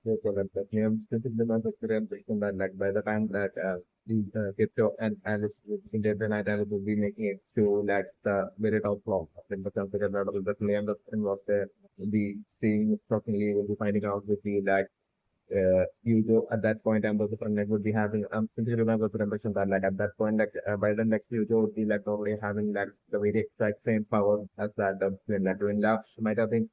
Yes, so that I'm still in the experience that like by the time that the crypto and Alice in the night Alice will be making it to like the very top floor. Then the consider that the claim that was there, the seeing certainly will be finding out with the like you do at that point I'm the friend would be having simply remember the impression that like at that point like by the next you would be like probably having like the very exact same power as that when like doing labs might have been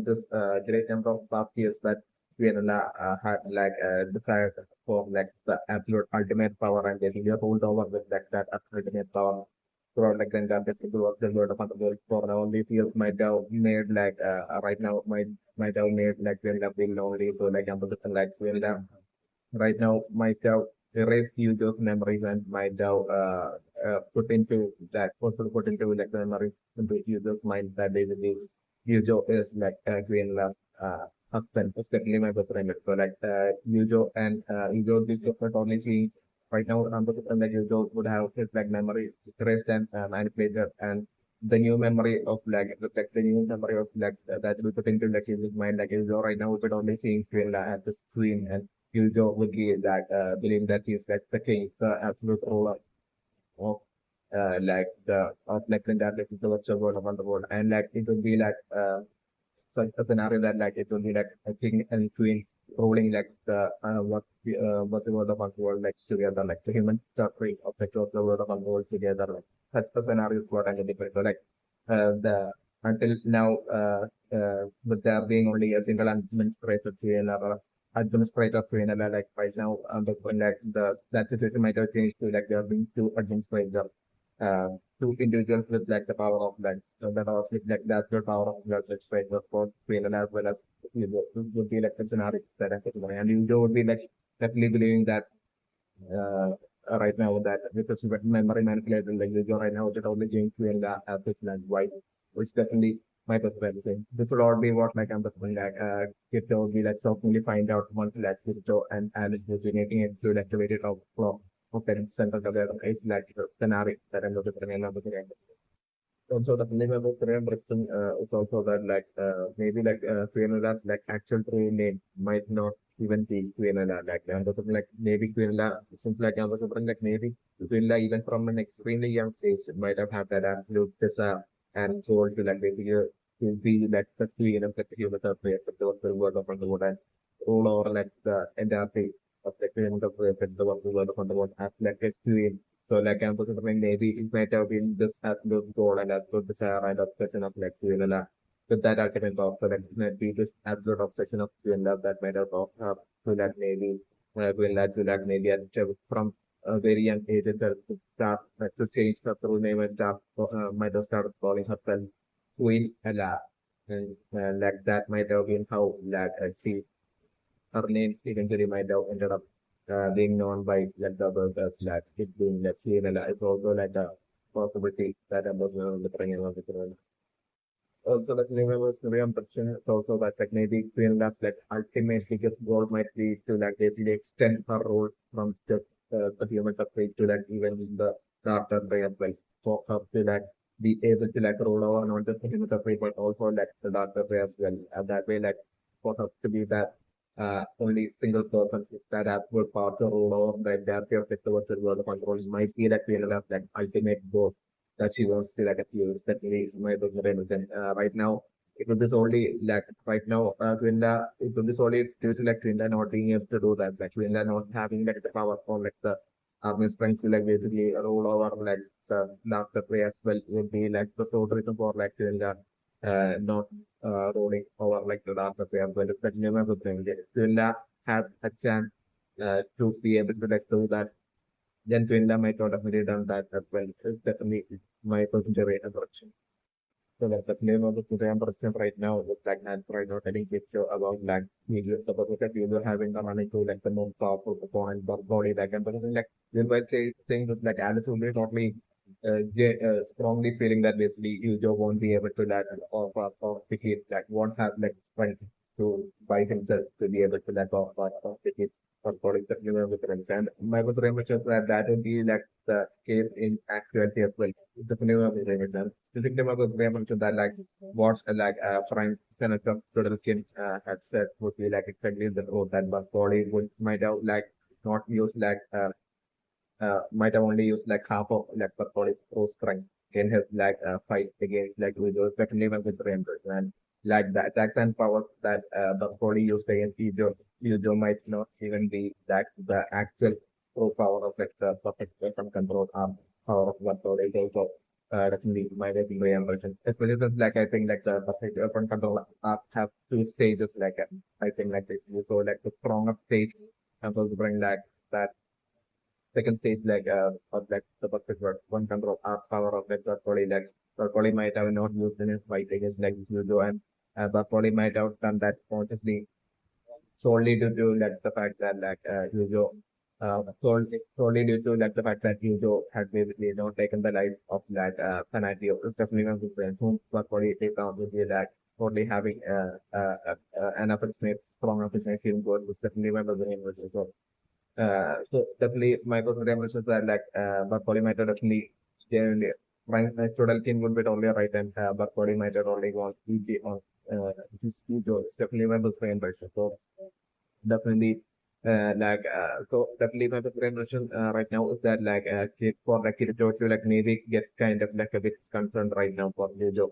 this great number of past years that Vienna had like desired for like the absolute ultimate power and getting a hold over with like that ultimate power throughout like the entire festival of the world of the world for all these years might have made like right now might have made like Vienna being lonely so like I'm like Vienna right now might have erased huge of memories and might have put into that also put into like the memories into users' minds that basically Yujo is like Greenland's husband, especially my best friend. So like Yujo and Yujo this is not only seeing right now I'm the person that Yujo would have his like memory erased and manipulated and the new memory of like the new memory of like that we put into like his mind like Yujo right now we could only seeing Greenland at the screen and Yujo would be that believe that he's like the king, the absolute ruler of like the entire like, the virtual world around the world, and like it would be like such a scenario that like it would be like a king and queen ruling like the what the world of our world like together, like the human suffering of the world of our world together, like such a scenario is what I'm different. So like the until now, with there being only a single administrator to another administrator to another, like right now, the when like the that situation might have changed to like there being two administrators, two individuals with like the power of like the power of like that's the power of the administrator for to another as well as you know, it would be like a scenario that I think, and you would be like definitely believing that right now that this is memory manipulated like this right now that only James and the land white, which definitely my perspective. This will all be what like I'm performing like crypto will like certainly find out once like crypto and Alice is making it to activate it of flow of parent center of the is like the scenario that I'm looking at. Also, the name about Korean Brixton is also that like maybe like Quinola like actual true name might not even be Quinola like and also like maybe Quinola since like I was wondering like maybe Quinola even from an extremely young age might have had that absolute desire and soul to like basically to be like the queen of the human surface of the world of the world and rule over like the entire thing of the queen of the world of the world as like a queen so like I'm considering maybe it might have been this absolute goal and absolute desire and obsession of like Quilla with that ultimate goal. So that it might be this absolute obsession of Quilla that might have to that maybe Quilla to that maybe at, from a very young age itself to start to change her full name and start might have started calling herself Queen Ella. And like that might have been how like she her name eventually might have ended up being known by like the others as like it being like Shirela. It's also like a possibility that I was looking at the also let's remember Surya Darshan is also that like maybe Queen's like ultimately just goal might be to like basically extend her role from just the human suffrage to like even the darker way as well. For her to like be able to like roll over not just the human suffrage but also like the darker way as well. And that way like for her to be that only single person that has good power to rule over the entirety of the virtual world of control might be that Queen as like ultimate goal that she wants to like achieve that maybe my religion. Right now, it will be solely like right now, Twinda, it will be solely due to like Twinda not being able to do that, like Twinda not having like the power for like the army strength to like basically roll over like the after play as well would be like the sole reason for like Twinda not rolling over like the after play as well. It's like never good thing. Twinda had a chance to be able to like do that then Twinla might not have really done that as well. It's definitely my percentage rate approach. So that's the name of the program person right now with like answer right now telling picture about like media suppose that you are having the money to like the most powerful opponent body like and something like you might say things like Alice will be totally strongly feeling that basically you just won't be able to like or ticket like won't have like strength to buy himself to be able to like off ticket for body circular difference. And my was very much sure that that would be like the case in actuality as well. It's definitely a very much sense. Specifically, I was very much sure that like what Prime Senator Chudelkin had said would be like exactly the road that but body would might have like not use might have only used like half of like the body's pro strength can help fight against like with definitely with ranges and like the attacks and powers that the body used against Yujo might not even be that the actual pro power of like the perfect weapon control power of one body is also definitely my rating version. Especially since like I think like the perfect weapon control have two stages I think like this. So like the stronger stage and also bring like that second stage of like the perspective one control power of like that body like that body might have not used in his fight against like Yuzo and that body might have done that consciously solely due to like the fact that Yuzo solely due to like the fact that Yuzo has basically not taken the life of that Fanatio. It's definitely not good friend whom that body take out with you that only having an affectionate strong affectionate feeling towards was definitely one of the main reasons. So definitely micronutrients are but polymatter definitely generally Chudelkin would be only right and but polymatter only on EG on it's definitely one of the same version. So definitely so definitely my preparation right now is that for like Kirito to like maybe get kind of like a bit concerned right now for Jojo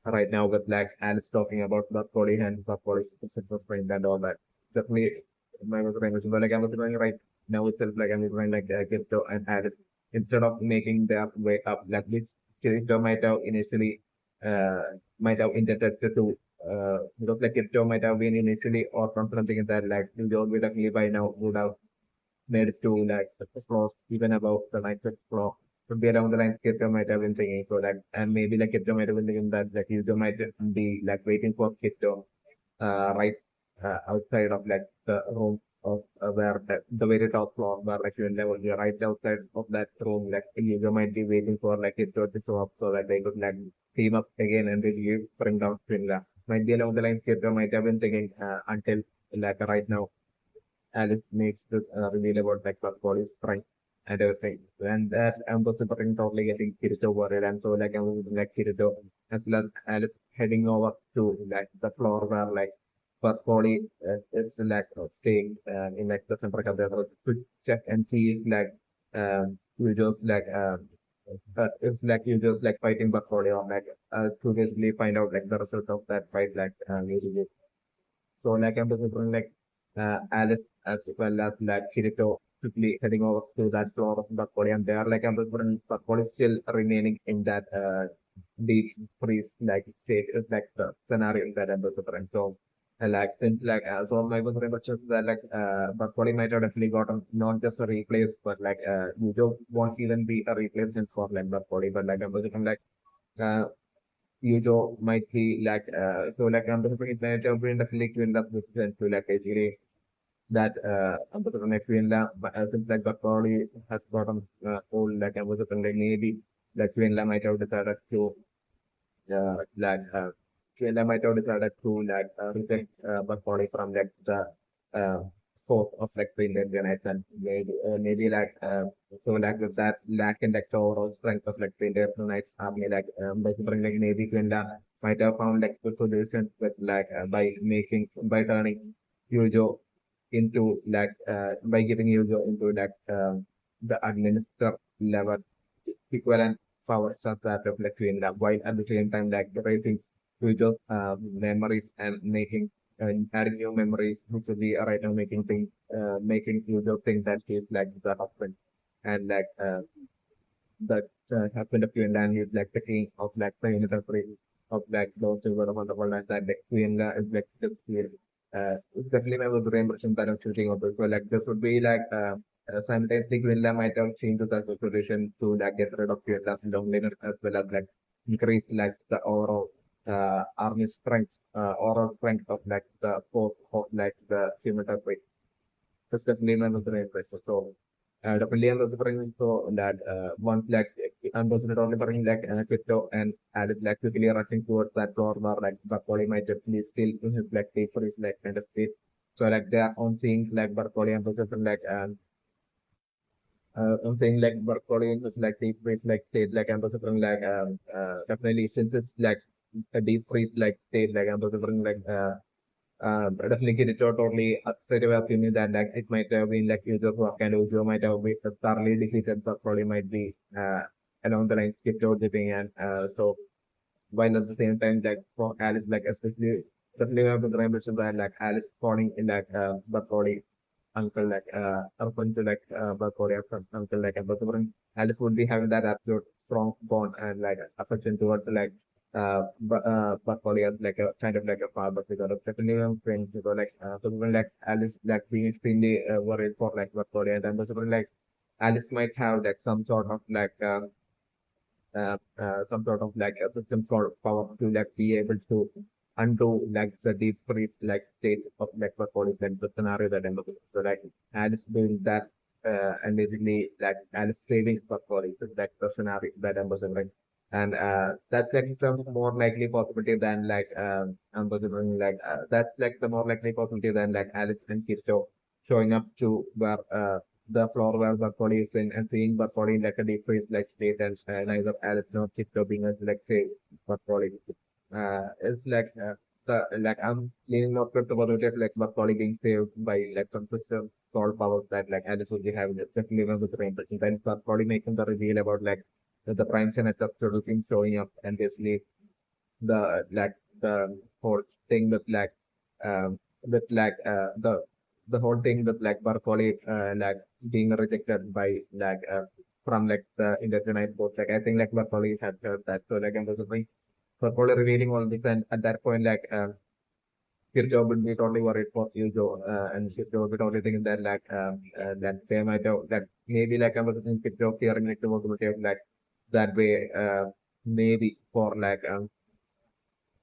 right now with like Alice talking about the body and the body specific friend and all that. Definitely my preparation but like I'm doing right now itself like I'm doing Kirito and Alice instead of making their way up like this Kirito uh might have intended to do because like it might have been initially or from something that like New York would have by now would have made it to like the floors even above the ninth floor. Could be around the line Kirito might have been thinking so that and maybe like Kirito might have been thinking that like Kirito might be like waiting for Kirito right outside of like the room of where the very top floor where like you level you're right outside of that room like you might be waiting for like it to show up so that they could like team up again and basically bring down Finla. Might be along the line Kirito might have been thinking until like right now Alice makes this reveal about like what body strength and everything. And as I'm considering totally getting Kirito worried and so like I'm like Kirito as well as Alice heading over to like the floor where like first body is staying in like the center of the other to check and see if you just it's like you just like fighting but body or like to basically find out like the result of that fight so like I'm just going Alice as well as like Kirito quickly heading over to that floor of Bakoli and there like I'm just going Bakoli still remaining in that deep freeze like state is like the scenario that I'm just referring. So like since so my was very much just that Bakoli might have definitely gotten not just a replace but Yujo won't even be a replacement for like Bakoli but like I'm just uh, Yujo might be so like I'm just bringing that up in the click in the position to like basically that I'm just going to but since like the body has gotten old like I was just like maybe like Finla might have decided to uh like uh Finla might have decided to reject the body from the uh source of like the Indian generation maybe so like with that lack in like the overall strength of like the Indian Night Army basically like maybe Finla might have found like the solution with by turning Yujo into by giving user into the administer level equivalent powers of that reflect in the while at the same time like raising user memories and making adding new memories which will be right now making things making user think that he's like the husband and that husband of Queen is like the king of like the universal of like those who were on the world and that like Queen is like the it's definitely my was impression that I'm choosing of it. So like this would be simultaneously Quinla might have changed the solution to like get rid of Quinla's loneliness as well as like increase like the overall army strength, overall strength of like the force of like the human race. That's definitely my was impression. So definitely I'm referring so that once I'm only bringing Crypto and Alice quickly rushing towards that floor where the body might definitely still is like paper is like kind of state So like they are on seeing like Barcoli and position like I'm saying like Barcoli is like deep freeze like state like I'm positioning like definitely since it's like a deep freeze like state like I'm positioning like definitely get it totally straight away assuming that like it might have been like user work and user might have been thoroughly defeated but probably might be along the line skip dipping and so while at the same time like for Alice like especially definitely we have to remember that like Alice falling in like Barcoli uncle like referring to like Barcoli uncle like Ambassador Alice would be having that absolute strong bond and like affection towards like Barcoli as like a kind of like a father figure of definitely a friend figure like so when like Alice like being extremely worried for like Barcoli and Ambassador like Alice might have like some sort of like some sort of like a system for power to like be able to undo like the deep freeze like state of like what is like the scenario that I'm looking for. So like Alice doing that and basically like Alice saving for police is like the scenario that I'm like and that's like some more likely possibility than like I'm like that's like the more likely possibility than like Alice and Kirsto showing up to where the floor where the body is in and seeing the body like a decreased like state and neither Alice nor Kipto being as like say but body it's like the like I'm leaning more to the positive like but body being saved by like some systems solve powers that like Alice would be having especially with the brain but then the body making the reveal about like the prime channel of Chudelkin showing up and basically the like the whole thing with like the whole thing with like Barcoli like being rejected by like from like the Indonesian post like I think like Barcoli had heard that so like I'm just like Barcoli revealing all this and at that point like Kirjo would be totally worried for Yujo and Kirjo would be totally thinking that like that they might have that maybe like I was thinking Kirjo fearing like the possibility of like that way maybe for like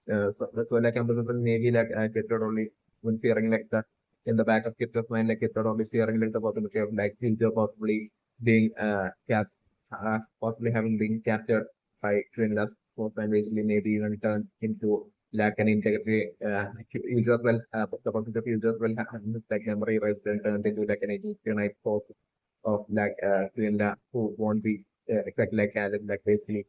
so like I'm maybe like Kiptod only when fearing like that in the back of Kiptod's mind, like Kiptod only fearing like the possibility of like future possibly being possibly having been captured by criminals, so and basically maybe even turned into like an integrity user well the possibility of users will have like memory erased and turned into like an 89 force of like criminal who won't be exactly like Alan like basically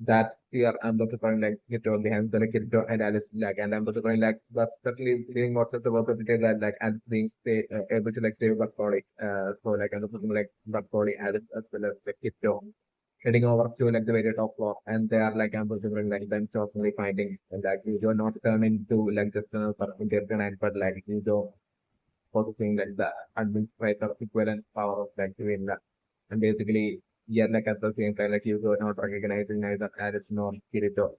that fear I'm also trying like get on the hands like get and Alice like and I'm also trying like but certainly being more of the work of that like and being say able to like save back body so like I'm also like back body Alice as well as like get heading over to like the very top floor and they are like I'm also like them constantly finding and like you do not turn into like just and but like you do focusing like the administrator equivalent power of like doing that and basically yeah, like at the same time, like you were not recognizing neither Alice nor Kirito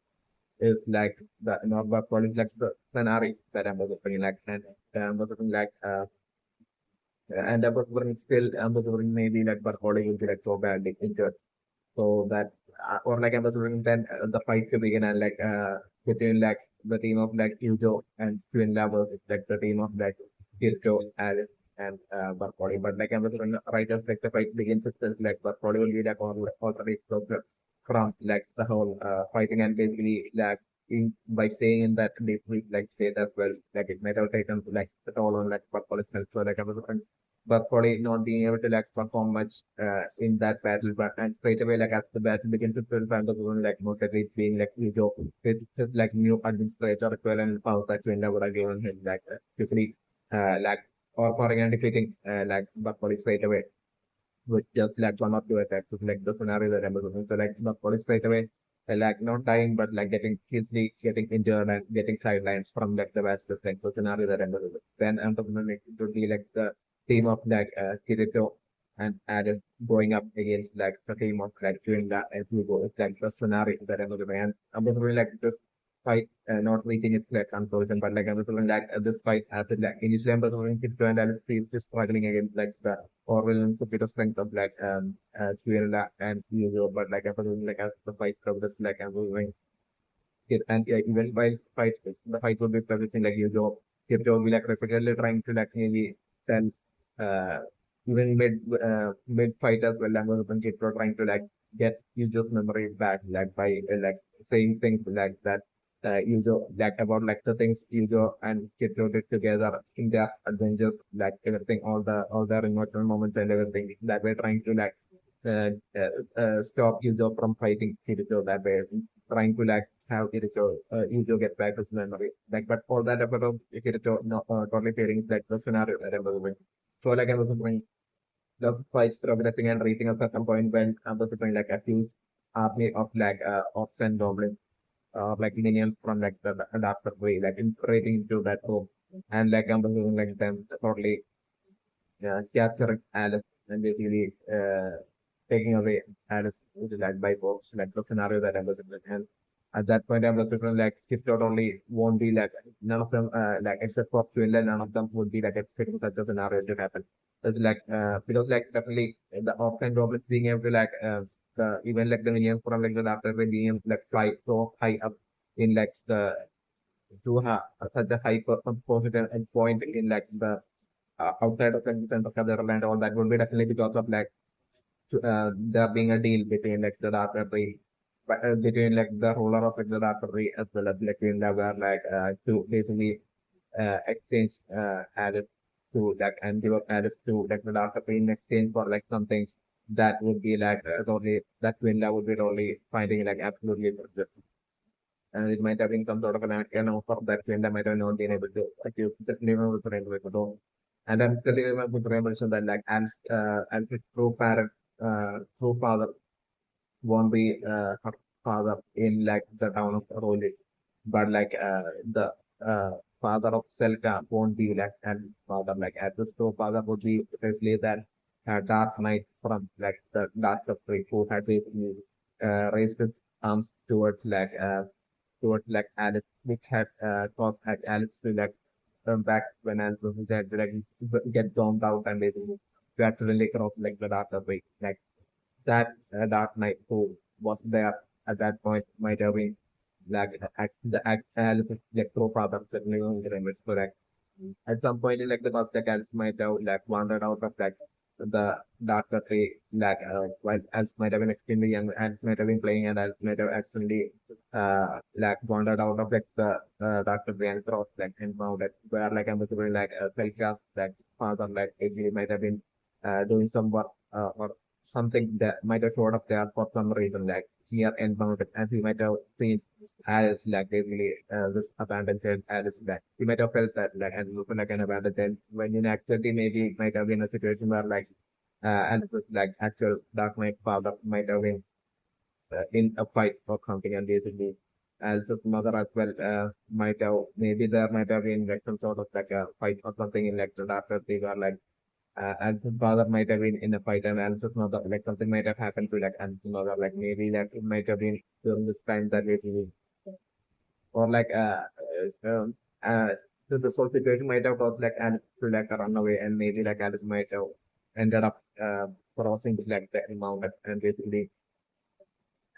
is like the Norba is like the scenario that I'm looking like and looking like and I'm looking still I'm looking maybe like but body will be like so badly injured. So that or like I'm looking then the fight to begin and like between like the team of like Yujo and Twin Lovers, it's like the team of like Kirito, Alice and Barcody. But like I'm looking right as like the fight begins itself like Barcody will be like all the explosive from like the whole fighting and basically like by staying in that deep sleep like state as well, like it might have taken like the toll on like Barcody's health. So like I was but probably not being able to like perform much in that battle. But and straight away, like as the battle begins to fill fan the zone, like most likely it's being like Ujo, it's just like new administrator equivalent powers that Winda would have given him like quickly like or for again defeating like but probably straight away with just like one or two attacks, with, like the scenario that I'm looking. So like not probably straight away. Like not dying, but like getting seriously getting injured and getting sidelines from like the best like the scenario that I'm looking. Then I'm talking about like, it would be like the team of like Kirito and Alice going up against like the team of like doing that as we go. It's like the scenario that I'm looking at. And I'm just really like this fight not reaching its like conclusion, but like I'm just feeling like this fight as it like initially I'm just feeling Kirito and Alice is just struggling against like the Orwell's a bit of strength of like Tuella and Yuzo, but like I'm feeling like as the fight progresses, like I'm feeling it and even while the fight will be progressing like Yuzo, Kirito will be like repeatedly trying to like maybe tell uh even mid fight as well, and when Kirito trying to like get Yuzo's memory back like by like saying things like that Yuzo, like about like the things Yuzo and Kirito did together in their adventures, like everything, all the emotional moments and everything that we're trying to like uh, stop Yuzo from fighting Kirito, that way trying to like have Kirito, Yuzo get back his memory. Like, but all that effort of Kirito no, totally failing like the scenario that I was doing. So like I was doing the fights progressing and reaching a certain point when I was doing like a huge army of like orcs and goblins like minions from like the darker way, like infiltrating into that room, and like I'm doing like them totally capturing Alice and basically taking away Alice, which is like by folks, like the scenario that I was in. And at that point, I was thinking like if not only won't be like none of them like except for Twinlet, none of them would be like expecting such a scenario to happen. It's like because like definitely the offline goblins being able to like the even like the minions from like the after being able to like fly so high up in like the to have such a high positive end point in like the outside of the Netherlands, all that would be definitely because of like there being a deal between like the dark tree, between like the ruler of like, the dark tree as well as like in the were like to basically exchange added to like and give up added to like the dark tree in exchange for like something that would be like totally that Twinla would be totally finding like absolutely worthless. And it might have been some sort of an offer that Twinla might have not been able to achieve. Just remember the rainbow. And I'm still remember the mention that like and his true parent, true father won't be her father in like the town of Roli, but like the father of Selka won't be like and father like at the true father would be especially that Dark Knight from like the Dark Tree who had basically raised his arms towards like Alice, which has caused like Alice to like turn back when Alice was inside, so, like get zombed out and basically to accidentally cross like the Dark Way, like that Dark Knight who was there at that point might have been like the act Alice's like father certainly remembers correct. At some point in like the first like Alice might have like wandered out of like the darker tree like while Alice might have been extremely young, Alice might have been playing and Alice might have accidentally like wandered out of like the darker tree and crossed like and found that where like I'm basically like Felcha like father like actually might have been doing some work or something that might have showed up there for some reason like here and found it and he might have seen as like basically this abandoned child as that you might have felt that like and looking like an abandoned child when in actuality maybe it might have been a situation where like and it was like actual Dark Knight father might have been in a fight or something and basically as his mother as well might have maybe there might have been like some sort of like a fight or something in like the after they were like Alice's father might have been in a fight and Alice's mother like something might have happened to like Alice's mother like maybe like it might have been during this time that basically or like uh so the whole situation might have caused like Alice to like run away and maybe like Alice might have ended up crossing like the mountain and basically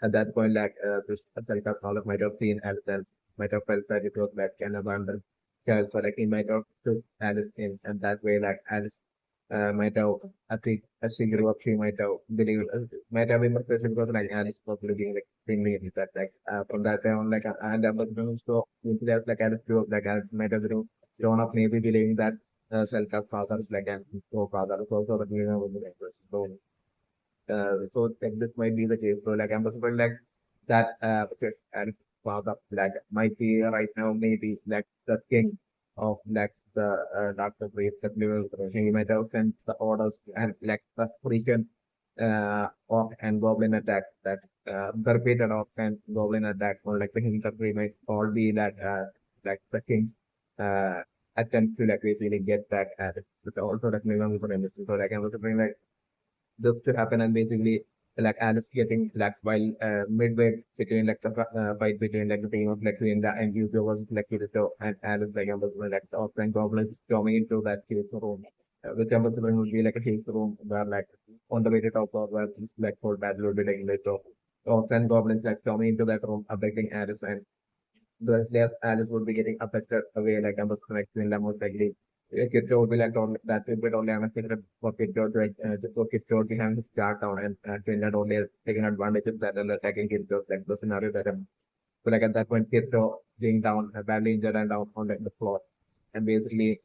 at that point like this Selka scholar might have seen Alice and might have felt that it was like an abandoned child so like he might have took Alice in and that way like Alice might have I think as she grew up she might have been especially because like Alice was living like extremely in that like from that time on like and I was doing so into that like Alice grew up like Alice might have grown up maybe believing that Selka's father is like an father is also the leader of the neighbors. So like this might be the case. So like I'm assuming like that and father like might be right now maybe like the king of like the Dr. Brief that he might have sent the orders and like the frequent orc and goblin attack that the repeated orc and goblin attack or like the infantry might all be that like the king uh attempt to like basically get that at it. But also like maybe for industry. So like I'm assuming like this to happen and basically like Alice getting like while midway between like the fight between like the team of like Linda and Yuzo versus like Kirito and Alice like like the offline goblins storming into that case room. Which I'm assuming would be like a case room where like on the way to top floor where this like whole battle would be taking place. So offline goblins like storming into that room affecting Alice and the less Alice would be getting affected away like I'm assuming like Linda most likely Kishore would be like that will be only unexpected for Kishore to for Kishore to have his start down and to end only taking advantage of that and attacking Kishore's like the scenario that So like at that point, Kirito being down, badly injured and down on like, the floor. And basically,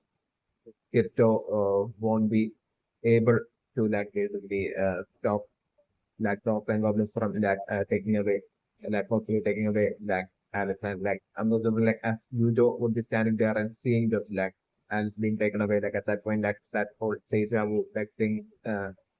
Kirito won't be able to like basically stop like the offline goblins from like taking away, like possibly taking away like Alice and like I'm not sure, like as Yujo would be standing there and seeing just like Alice being taken away, like at that point like that whole deja vu like thing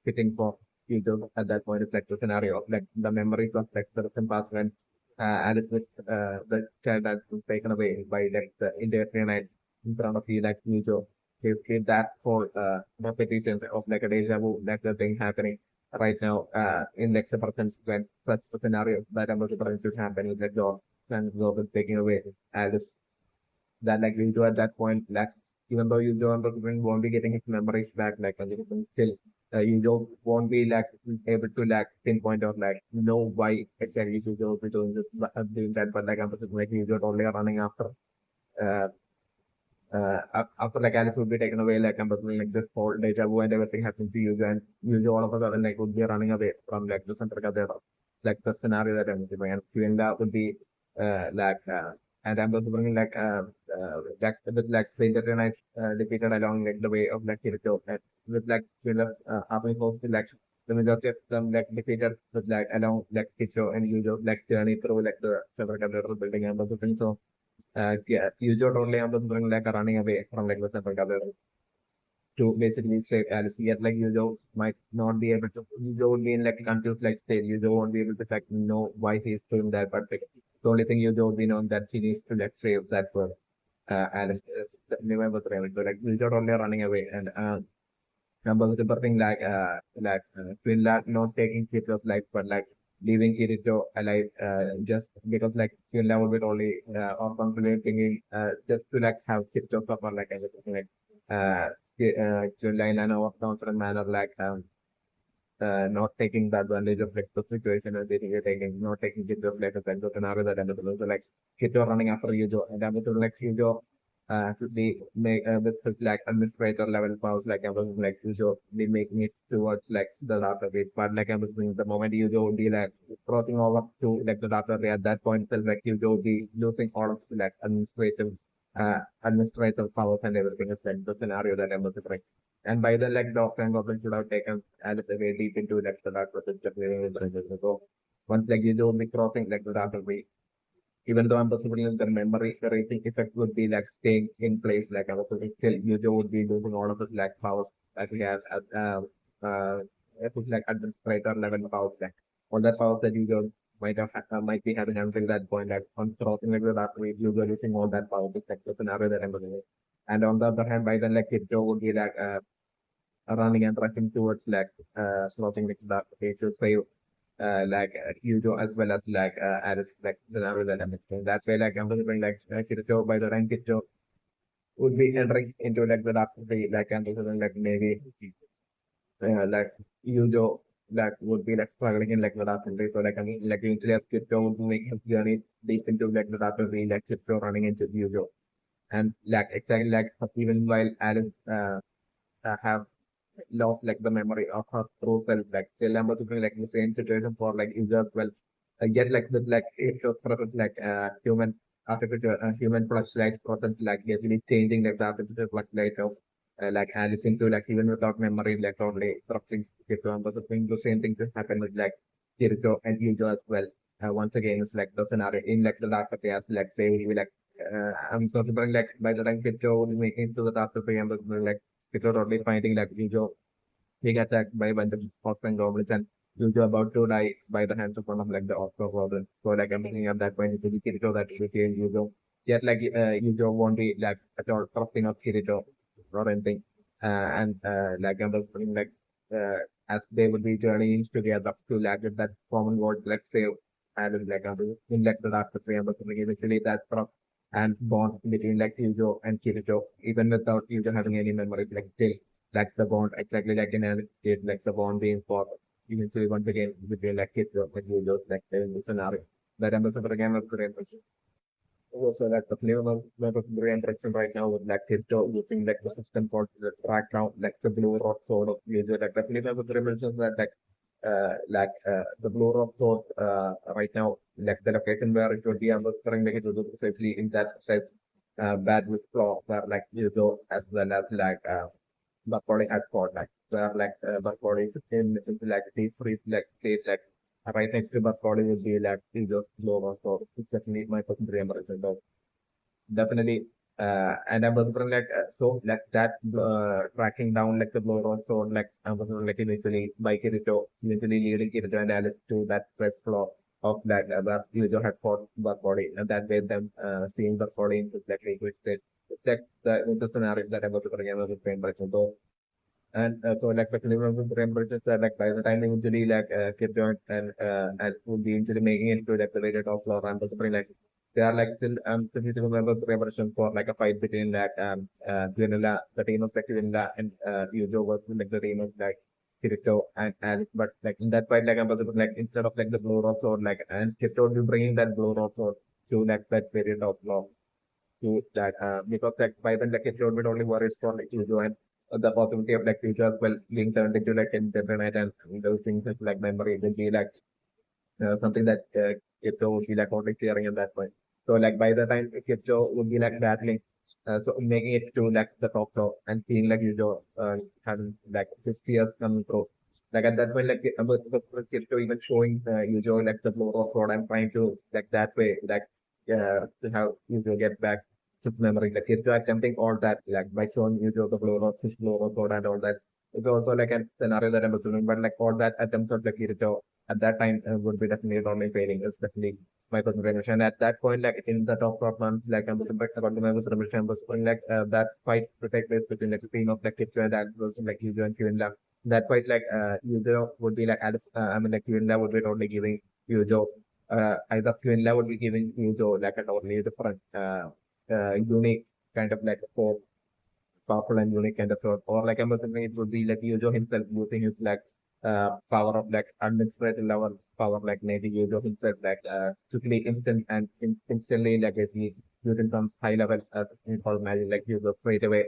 fitting for Yujo at that point is like the scenario of like the memories of like the recent past when Alice with the child that was taken away by like the Indian night in front of you like Yujo. Give that whole repetition of like a deja vu, like the thing happening right now in like the present when such a scenario that I'm looking to happen with the dog and dog is taking away Alice that like you do at that point like even though you don't won't be getting his memories back like when you can still you don't won't be like able to like pinpoint or like know why exactly you go be doing this doing that but like I'm like you don't only running after uh, after like Alice would be taken away, like I'm like this whole deja vu and everything happens to you, and you all of a sudden like would be running away from like the center of like the scenario that I'm doing, and Fuenda would be and I'm also bringing like with like the internet defeated along like the way of like Kirito, and with like Fuenda happening close to like the majority of them like defeated with like along like Kirito and Yujo like journey through like the center of building and everything. So yeah, usual only I'm doing like a running away from like the central gather to basically say Alice. Yet like Yujo might not be able to Yujo would be in like a confused like state. Yujo won't be able to like know why he's doing that, but like, the only thing Yujo would be known that she needs to like save that for Alice. Never was able to like Yujo only running away and about the thing Quinlan not taking Kirito's life, but like leaving Kirito alive, just because like Quinlan would be only or constantly thinking, just to like have Kirito suffer like everything like Quinlan in a confident manner not taking the advantage of like the situation and basically taking not taking it of like a sense of scenario that ended up so like Kito running after Yujo and I'm like Yujo to be make with his like administrator level powers like I was like Yujo be making it towards like the database but like I was doing the moment Yujo would be like crossing over to like the database at that point felt like Yujo would be losing all of like administrative powers and everything is like the scenario that I was like and by the like Doctor and Goblin should have taken Alice away deep into like the dark process definitely so once like you do be crossing like the dark way, even though I'm possibly in the memory, the rating effect would be like staying in place like I was still Yujo would be losing all of his like powers that he has at it was like administrator level powers like all that powers that Yujo might be having until that point like on crossing like the dark way, Yujo losing all that power it's like the scenario that I'm looking at. And on the other hand, by then like Kirito would be like running and rushing towards like crossing like the way to save Yujo as well as Alice like scenario that I mentioned. That way like I'm considering like Kirito by the time Kirito would be entering into like the dark way like I'm considering like maybe like Yujo that would be like struggling in like the dark way. So like I mean like usually as Kirito would make his journey deep into like the dark way like Kirito running into Yujo. And like exactly like even while Alice have lost like the memory of her true self. Like still I'm also doing like the same situation for like user as well. Yet like with like it shows presence like human artificial human flashlight presence like basically changing like the artificial flashlight of like Alice into like even without memory like only corrupting Kirito. But the same thing just happened with like Kirito and Yujo as well. Once again it's like the scenario in like the dark chaos like they will be like I'm considering like by the time Kirito will make into the dark I'm like Kirito totally finding like Yujo being attacked by a bunch of orcs and goblins and Yujo about to die by the hands of one of like the orcs or goblins. So like I'm thinking at that point it will be Kirito that will kill Yujo. Yet like Yujo won't be like at all trusting of Kirito or anything. And like I'm just thinking like as they would be journeying together to like get that common world like save and like in like the last three I'm thinking eventually that trust and bond between like Yujo and Kirito even without Yujo having any memories like still like the bond exactly like in a kid, like the bond being formed eventually once again between like kids or like those like in the scenario. That I'm also again was very interesting. Also like the flavor was very interesting right now with like kids using like the system called the track down like the blue rock sort of user like the flavor was very interesting that like the blue rock sword right now, like the location where it would be, I'm referring like it would be safely in that safe bad with floor where like you go as well as but body at fort like where but body in like these three like state like right next to but body would be like just blue rock sword. It's definitely my personal impression. Definitely. And I was wondering, so like that tracking down like the blood also like I was wondering, like eventually by Kirito, eventually leading Kirito and Alice to that threat floor of that that's Yujo had fought that body and that made them seeing the body into like liquid state. It's like the scenario that I was wondering, I was explained by so and so like the temperatures are like by the time they usually get joined and would be usually making it to like the rated off floor and something like they are like still need to remember the preparation for like a fight between Guinilla, the team of like Guinilla and Yujo versus like the team of like Kirito and Alice. But like in that fight like I'm like instead of like the blue rod sword like and Kirito will be bringing that blue rod sword to like that period of law to that because like by then like it showed me only worries for like Yujo and the possibility of like future as well being turned into like internet and those things like memory agency like something that Kipto would be like only clearing at that point. So like by the time Kipto would be like battling, so making it to like the top top and seeing like Yujo having like 50 years coming through. Like at that point, like Kipto even showing Yujo like the blow of road and trying to like that way, like to have Yujo get back to memory. Like Kipto attempting all that, like by showing Yujo the blow of his blow of road and all that. It's also like a scenario that I'm assuming, but like all that attempts of like Kirito at that time would be definitely only failing. It's definitely my concentration. And at that point, like in the top top months, like I'm looking back about the members of the was going like that fight to take place between like the team of like Kitsu and that was like Yuzo and Kyunla. That fight like Yuzo would be like I mean like Kyunla would be only giving Yuzo either Kyunla would be giving Yuzo like a totally different unique kind of like form powerful and unique kind of sword. Or like I'm assuming it would be like Yujo himself using his like power of like unexpected level power like maybe Yujo himself like quickly instant and instantly like if he using some high level called magic like Yujo straight away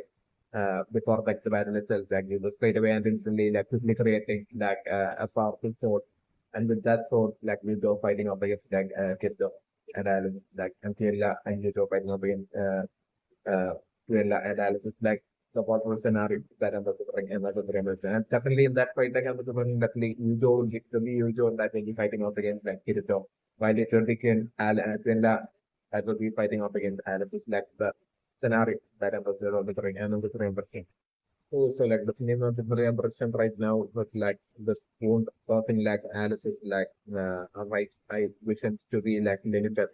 before like the battle itself like Yujo straight away and instantly like quickly creating like a powerful sword and with that sword like Yujo fighting up against like Kiddo and like Antilia and Yujo fighting up against analysis like the possible scenario that I'm suffering and that's the and definitely in that fight like I'm suffering definitely Yujo will get to be Yujo that will be fighting out against like Kirito while it will be Quinla that will be fighting out against Alice is like the scenario that I'm suffering and I'm suffering. So like the name of the impression right now was like the spoon something like Alice is like right I vision to be like limited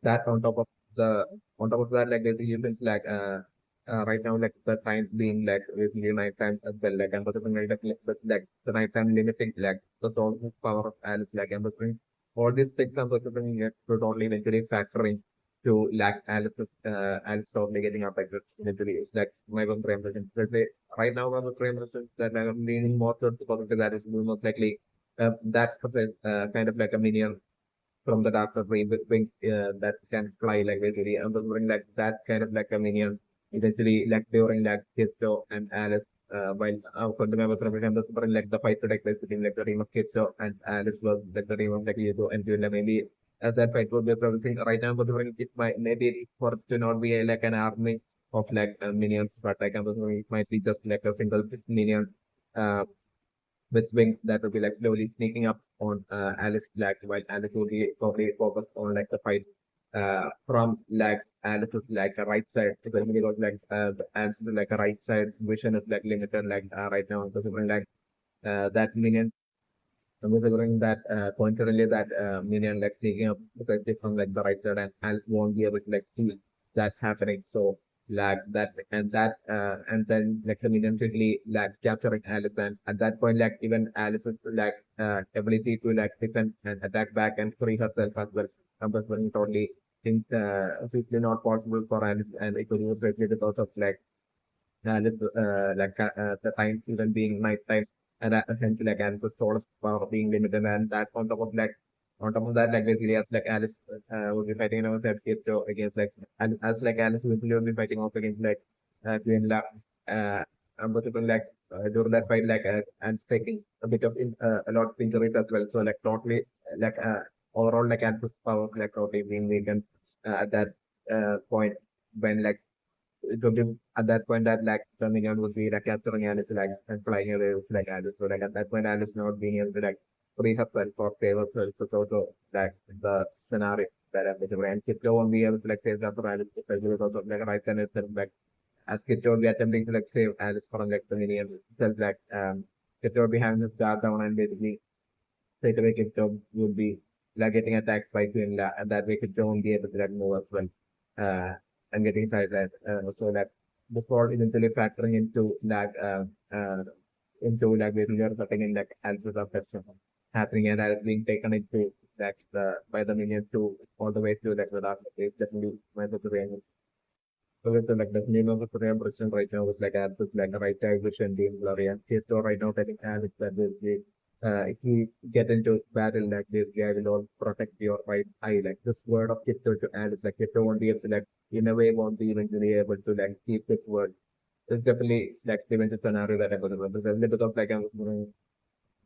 that on top of that like there's humans right now like the times being like basically night time as well like I'm putting like the night time limiting like the soul power of Alice like I'm putting all these things I'm putting it could only eventually factoring to like Alice totally getting affected eventually it's like my one frame version right now one frame versions that I'm leaning more towards the positive that is most likely that kind of like a minion from the darker way with wings that can fly like basically and bring like that kind of like a minion eventually like during like Kitso and Alice while for the members represent the super like the fight to take place between like the team of Kitso and Alice was like the team of like Yuzo and Juna maybe as that fight would be something right now but it might maybe for to not be like an army of like minions but like I'm assuming it might be just like a single minion uh, with wings that will be like slowly sneaking up on Alice Black while Alice will be probably focused on like the fight from like Alice's like a right side because he got like Alice's like a right side vision is like limited like right now because like that minion considering that coincidentally that minion like sneaking up especially from like the right side and Alice won't be able to like see that happening so like that and then like the minion quickly like capturing Alice and at that point like even Alice's like ability to like defend and attack back and free herself as well compulsory totally think it's simply not possible for Alice and it was because of like the time even being night time and essentially like Alice's soul power being limited and that on top of that like basically as like Alice would be fighting against that Kirito against like as like Alice would be fighting off against like Queen La but like during that fight, and taking a bit of a lot of injuries as well. So like totally like overall like Alice's power like totally being weakened at that point when like it would be at that point that like the minion would be like capturing Alice like and flying away with like Alice. So like at that point Alice not being able to like free herself or save herself. So sort of like the scenario that I'm with and Kipto won't be able to like save that for Alice especially because of like right then itself like as Kipto would be attempting to like save Alice from like the minion itself like Kipto would be having his guard down and basically straight away Kipto would be like getting attacked by Quinla and that way Kipto won't be able to like move as well. And getting sidelined. So that the sword eventually factoring into like basically resulting in like answers of that happening and that being taken into like the by the minions to all the way to like the dark is definitely my opinion. So it's like the name of the Korean president right now was like Alice like the right time vision being blurry and he's so right now telling Alice that basically if we get into this battle like this guy will all protect your right eye. Like this word of Kito to Alice, like Kito won't be able to like in a way won't be eventually able to like keep this word. It's definitely like the eventual scenario that I was about. There's a little bit of like I was going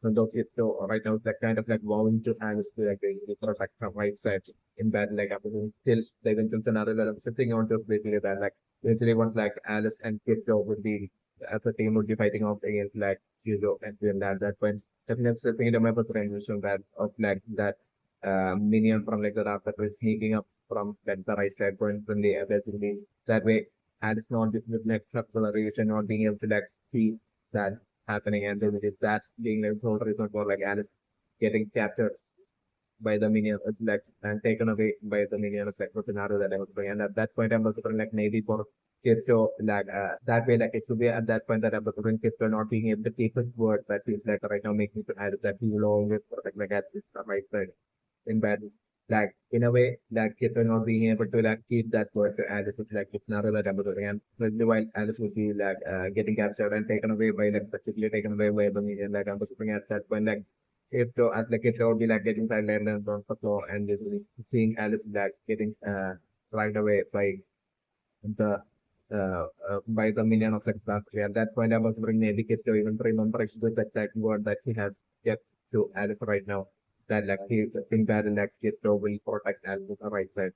though Kito right now it's like kind of like vowing to Alice to like basically protect her right side in battle like I was still the eventual scenario that I'm sitting on just basically that like literally once like Alice and Kito would be as a team would be fighting off against like Hugo and then at that point definitely thinking to my transition that of like that minion from like the dark that was sneaking up from like the right side going from the basically that way Alice not with like acceleration not being able to like see that happening and then it is that being the whole reason for like Alice getting captured by the minion like and taken away by the minion like the scenario that I was playing. And at that point I'm also like maybe for kids so like that way like it should be at that point that I'm looking kids are not being able to keep his word that feels like right now making to add that he will always protect like at this right side in bed. Like in a way, like kids are not being able to like keep that word to Alice, which like it's not that I'm doing. And probably while Alice would be like getting captured and taken away by like particularly taken away by the media, like I'm looking at that when like if so as like it would be like getting sidelined and on the floor and basically seeing Alice like getting dragged away the by the minion of like that. At that point, I was bringing the kid to even remember actually the exact word that he has get to Alice right now. That like he think that the next kid will protect Alice on the right side.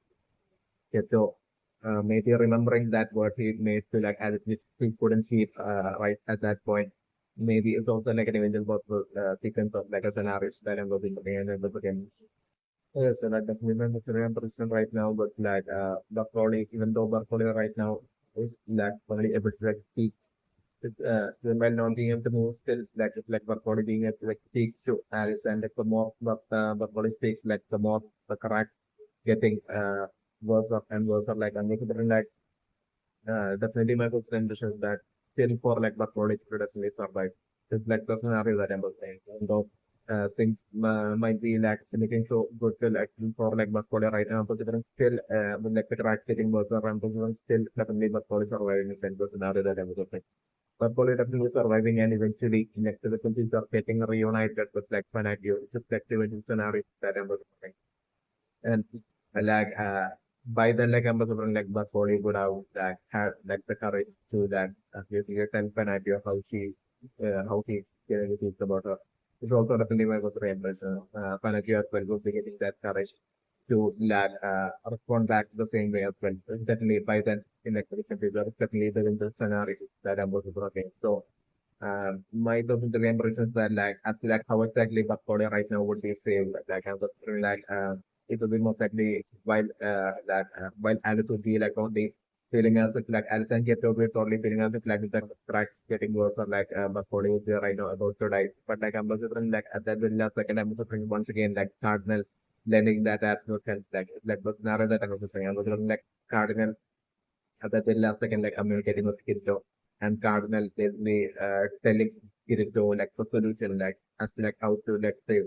Yeah, so maybe remembering that word he made to like Alice which he couldn't see right at that point. Maybe it's also like an eventual possible sequence of like a scenario that I'm looking again and again. Yes, and I definitely remember the Korean president right now, but like Bartoli, even though Bartoli right now is like only able to like speak, still while not being able to move, still like it's like Bartoli being able to like speak to Alice and like the more Bartoli speaks, like the more the correct getting worse up and worse up. Like I'm looking like definitely my concern is that still for like Bartoli to definitely survive. It's like the scenario that I'm saying. Even though things might be like looking so good to like for like Bartoli right now, but even still when like the track getting worse up, I'm still definitely Bartoli surviving in the scenario that I'm saying. Bartoli definitely surviving and eventually next to the Celtics are getting reunited with like Fanatio. It's just like the scenario that I'm saying. And like by then like ambassador like Bakoli would have like had like the courage to that basically tell an idea how he really feels about her. It's also definitely my was very impressive. Panagio as well was getting that courage to like respond back the same way as well. Definitely by then in like the people definitely the scenario that ambassador again. So my those impressions that like I feel like how exactly Bakode right now would be saved. Like I was feeling like it would be most likely while Alice would be like only feeling as if like Alice and Keto is only feeling as if like the cracks getting worse or like Bakode is there right now about to die. But like I'm considering like at that very last second I'm considering once again like Cardinal lending that absolute help like it's like the scenario that I'm considering. I'm considering like Cardinal at the last second, like communicating with Kirito and Cardinal basically telling Kirito like the solution, like as like how to like save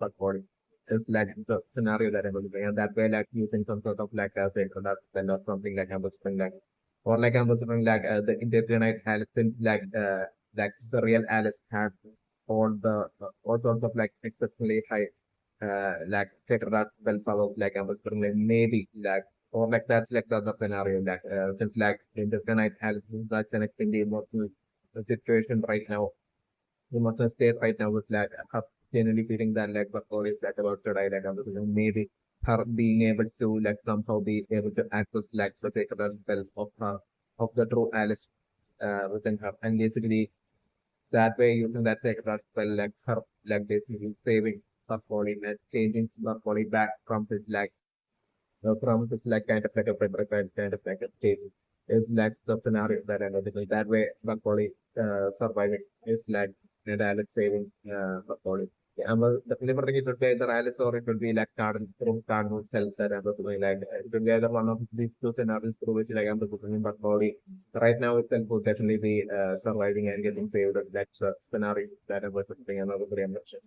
support. It's like the scenario that I'm looking and that way like using some sort of like as a introduction or something like I'm looking like or like I'm looking like the intergenite Allison like the real Alice had all sorts of like exceptionally high like figure that well power like I was like maybe like or like that's like the other scenario that since like in the night has such an extremely emotional the situation right now, emotional state right now with like her genuinely feeling that like Bakol is like about to die, like maybe her being able to like somehow be able to access like the sacred self of her of the true Alice within her, and basically that way using that sacred spell like her like basically saving her body and changing her body back from his like from his like kind of like a prepared kind of like a state is like the scenario that I know that way her body surviving is like Alice saving her body. Yeah, well, definitely for it would be either Alice or it would be like Cardinal through Cardinal self that I'm doing like it would be either one of these two scenarios through which like I'm looking but body. So right now itself would definitely be surviving and getting saved. That's a scenario that I was looking at another preemption.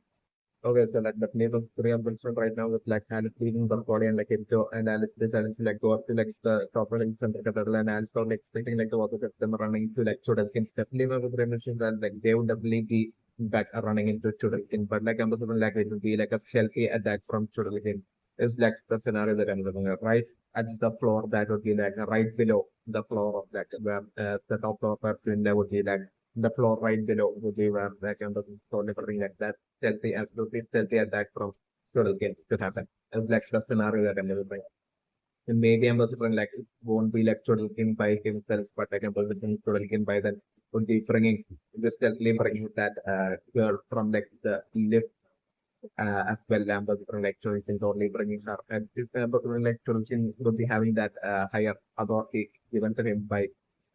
Okay, so like the neighbors preemption right now with like Alice leaving the body and like into and Alice deciding to like go up to like the top of center cathedral and Alice not like expecting like the water of them running to like Chudelkin. Definitely with preemption that like they would definitely be back running into Chudelkin, but like I'm assuming like it would be like a healthy attack from Chudelkin. Is like the scenario that I'm looking at, right? At the floor that would be like right below the floor of that where the top floor of that would be like the floor right below would be where that kind of store everything like that stealthy, absolutely stealthy attack from Shoryuken could happen. It's like the scenario that I'm living. And maybe I'm also like it won't be like Shoryuken by himself, but like I'm positioning Shoryuken by then would be bringing just stealthily bringing that girl from like the lift as well. I'm positioning like Shoryuken totally bringing her, and if I'm positioning like Shoryuken would be having that higher authority given to him by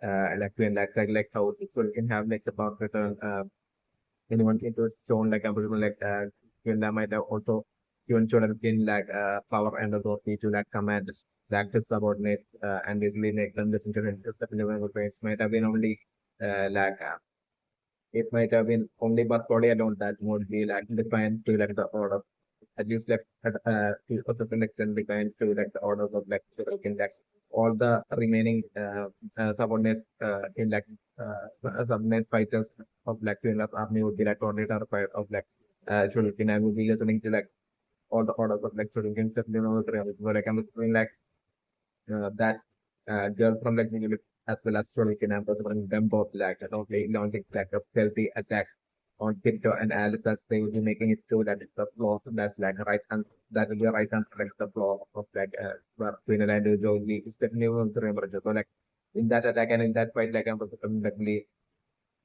like when like how Shoryuken have like the power to turn anyone into a stone like available like Gunda might have also given children like power and authority to like command like to subordinate and basically make them listen to him. It might have been only like it might have been only but probably I don't that would be like defined to like the order at least like to a certain extent defined to like the orders of like in like all the remaining subordinate in like subordinate fighters of like Twin army would be like totally terrified of like Shuriken and would be listening to like all the orders of like Shuriken just like I'm doing like that girl from like New as well as Shuriken and pursuing them both like totally launching like a stealthy attack on Pinto and Alice that they will be making it so that it's the floor that's like right hand that will be right hand like the floor of like where Queen and Jolie is definitely going to remember. So like in that attack and in that fight like I'm definitely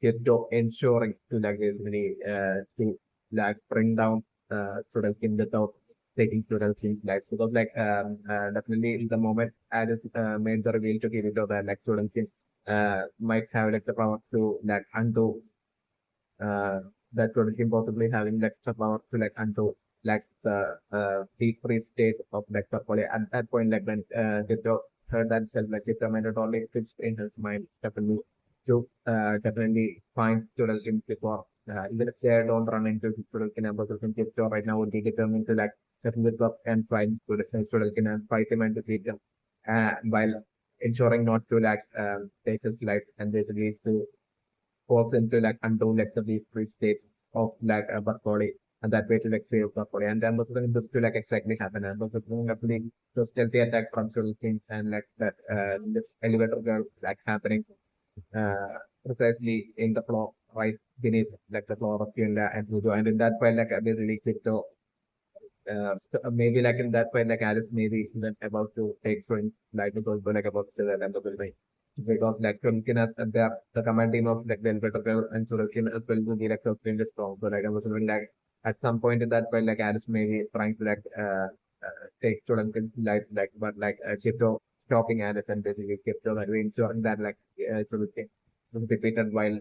get to ensuring to like really to like bring down Chudelkin without taking Chudelkin's life because like definitely in the moment Alice made the reveal to Kirito that like Chudelkin might have like the power to like undo that would him possibly having like the power to like undo like the free state of like the poly. At that point, like when Tito heard that self like determined it only fixed in his mind definitely to definitely find Children before even if they don't run into Children and Boston Tito right now would be determined to like settle with up and find Children and fight him and defeat him while ensuring not to like take his life and basically to force him to like undo like the weak free state of like a body and that way to like save the body and then was going to like exactly happen and was going to to stealthy attack from King and like that the elevator girl like happening precisely in the floor right beneath like the floor of Kyunda and Hugo and in that way like I really quick to maybe like in that point, like Alice maybe even about to take swing, like because like about to the end of the night. Because like Sulkin the command team of like the Elevator and Sulkin as well will be like extremely strong. So like I was wondering like at some point in that point, like Alice maybe trying to like take Sulkin's life, like but like Kipto stopping Alice and basically Kipto like ensuring that like Sulkin was defeated while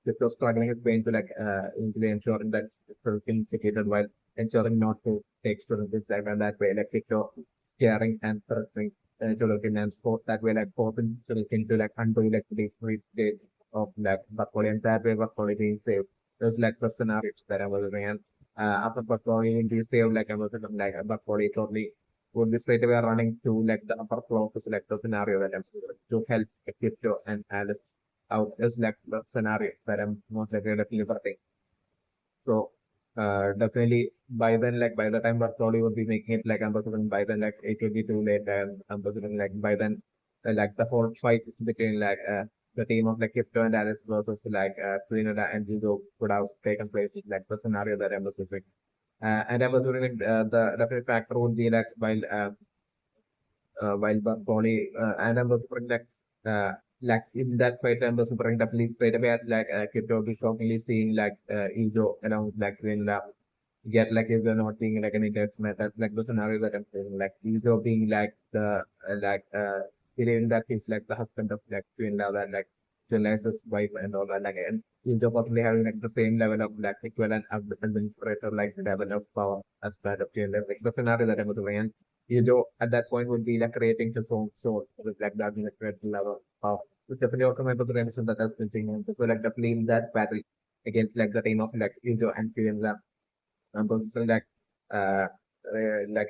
if you're struggling with pain to like easily ensuring that Sulkin defeated while ensuring not to take student this life and that way like if you're caring and threatening Sulkin and force that way like forcing Sulkin to like undo like the free state of like Bakoli and that way Bakoli being saved. There's like the scenarios that I was doing and after Bakoli being saved like I was like Bakoli totally would be straight away running to like the upper floors of like the scenario that I'm to help Crypto and Alice out is like the scenario that I'm most likely definitely working. So definitely by then like by the time Bartoli would be making it like I'm assuming by then like it will be too late and I'm assuming like by then like the whole fight between like the team of like Kipto and Alice versus like Trinidad and Judo would have taken place in like the scenario that I was saying. And I was wondering the referee factor would be like while Bonnie and I was like in that fight I was bring the police straight away at like Kipto be shockingly seeing like Ijo along with like Trinidad get like if they're not being like an engagement that's like the scenario that I'm saying like Izo being like the believing that he's like the husband of like Twin Love and like Twin's wife and all that like and Izo possibly having like the same level of like equal and administrator like level of power as that of Twin Love like the scenario that I'm doing and Izo at that point would be like creating his own soul with like the administrator level of power. So definitely also remember the reason that that's thinking and so like definitely in that battle against like the team of like Izo and Twin Love something like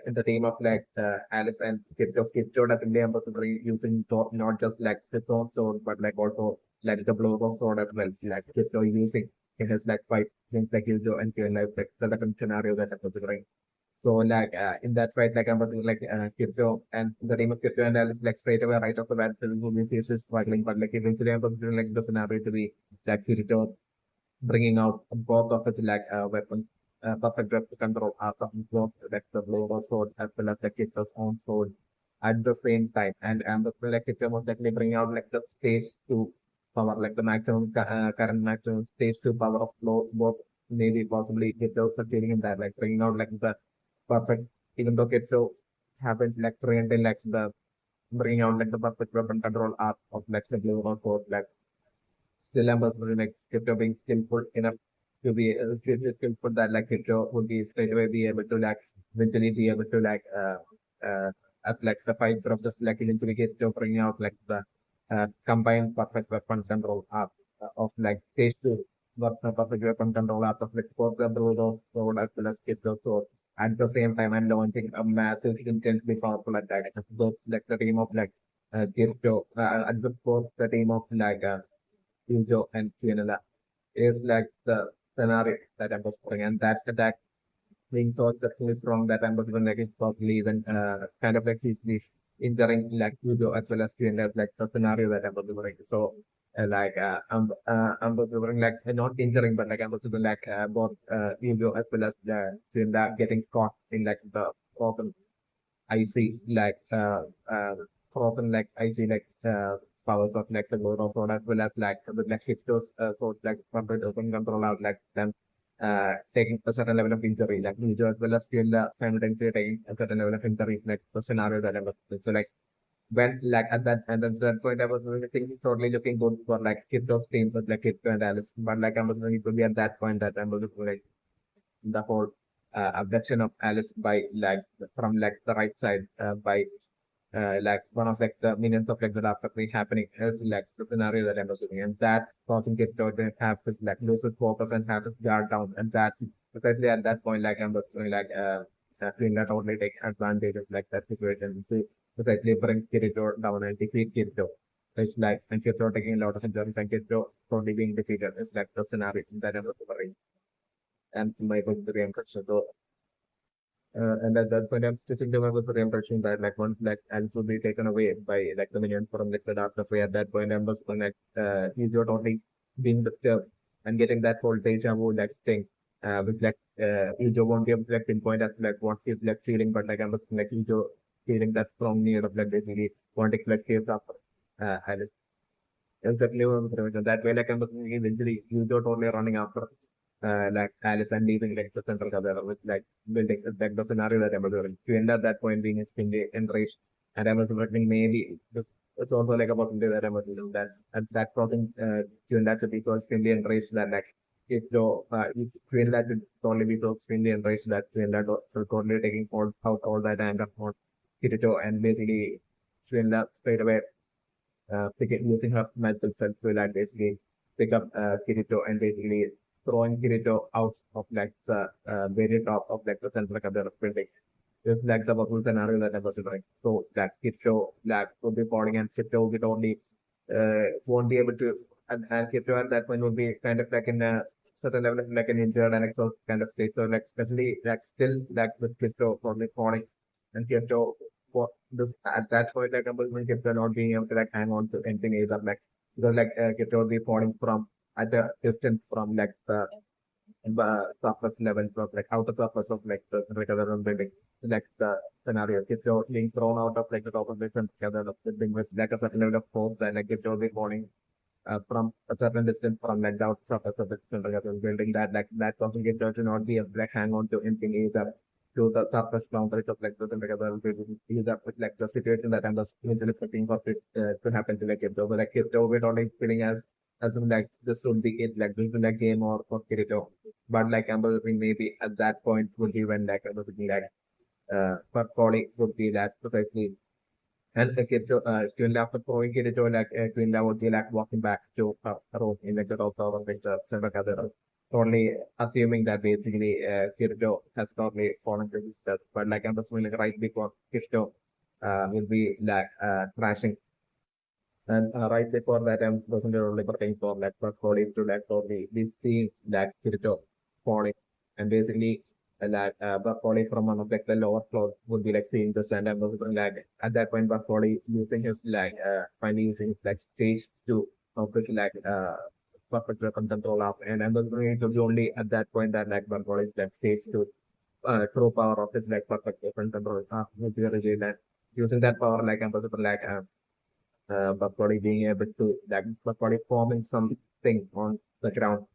in the team of like Alice and Kipto definitely ambassador using not just like his own sword but like also like the blow of sword as well. Like Kipto using in his like fight against like Yuzo and Kill like the different scenario that I'm considering. So like in that fight like I'm like Kipto and the team of Kipto and Alice like straight away right off the bat is struggling but like eventually I'm considering like the scenario to be like Kirito bringing out both of his like weapons, perfect grip to control both like the blow sword as well as the Kitter's own sword at the same time. And the like Kitter was definitely bringing out like the stage to power, like the maximum current maximum stage to power of both maybe possibly Kitter succeeding in that, like bringing out like the perfect even though Kitter haven't like trained in like the bringing out like the perfect weapon control art of like the blue sword like still I'm like crypto being skillful enough to be skillful that like crypto would be straight away be able to like eventually be able to like at like the fight of just like eventually get to bring out like the combined perfect weapon control app of like stage two but the perfect weapon control app of like both the Bruno sword as well as crypto sword at the same time and launching a massive intensely powerful attack. Both like the team of like crypto at the both the team of like Yujo and Fiona is like the scenario that I'm putting, and that attack being so exceptionally strong that I'm even like it's possibly even kind of like seriously injuring like Yujo as well as Fiona, like the scenario that I'm delivering. So I'm delivering like not injuring, but like I'm delivering like both Yujo as well as Fiona getting caught in like the frozen icy like frozen like icy like powers of like the Lord of Sword as well as like with like Hipto's swords like compared open control out like them taking a certain level of injury like Nijo as well as Fiona simultaneously taking a certain level of injury like the scenario that I was in. So like when like at that and at that point I was really things totally looking good for like Hipto's team with like Hipto and Alice but like I was going to be at that point that I was like the whole abduction of Alice by like from like the right side by like one of like the minions of like the rapidly happening is like the scenario that I'm assuming and that causing it to have to like lose his focus and have his guard down and that especially at that point like I'm assuming like feeling that only take advantage of like that situation to precisely bring Kirito down and defeat Kirito. It's like and Kirito taking a lot of injuries and Kirito totally being defeated. It's like the scenario that I'm assuming and my going to reimpression. So and at that point I'm stitching them up with the reimpression that like once like Alice will be taken away by like the minion from like the darkness way at that point I'm just like he's not only being disturbed and getting that whole deja vu like thing with like Ijo won't be able to like pinpoint as like what he's like feeling but like I'm just like Ijo feeling that strong need of like basically wanting to like chase after Alice. Exactly what I'm saying. That way like I'm just eventually Ijo totally running after like Alice and leaving like the central cover with like building like the scenario that I'm doing. To end at that point being extremely enraged and I was wondering maybe this it's also like a possibility that I'm doing that at that crossing to end that to be so extremely enraged that like if though to end that to totally be so extremely enraged that to end that so totally taking all out all that anger on Kirito and basically to end up straight away using her magical self to like basically pick up Kirito and basically throwing Kirito out of like the very top of like the central of the building. It's like the possible scenario that I was doing. So like Kirito like would be falling and Kirito would only won't be able to and Kirito at that point would be kind of like in a certain level of like an injured and exhausted kind of state. So like especially like still like with Kirito probably falling and Kirito for this at that point like I'm Kirito not being able to like hang on to anything either like because like it will be falling from at the distance from like the surface level of like outer surface of like the regular building. Like the scenario, if you're being thrown out of like the top of this and together the building with like a certain level of force, then like it will be falling from a certain distance from like the outer surface of the regular building. That like that something it does not be able to like hang on to anything either to the surface boundaries of like the regular building. Either with like the situation that I'm just usually expecting for it to happen to like if over like if over only feeling as in like this would be it like this is like game or for Kirito. But like I'm believing maybe at that point would be when like I'm believing like for Polly would be that precisely and like it's Twin after throwing Kirito like Twin would be like walking back to her room in like the top of the center gather. Only assuming that basically Kirito has totally fallen to his death. But like I'm assuming like right before Kirito will be like crashing and right before that, I'm personally only looking for like portfolio to like probably this scene that Kirito falling and basically like portfolio from one of like the lower floor would be like seeing the sand and was like at that point portfolio using his like finally using his like stage to focus like perfect weapon control of and I'm going to be only at that point that like portfolio is like stage to true power of his like perfect weapon control would be revealed and using that power like I'm like but body being able to like but body forming something on the ground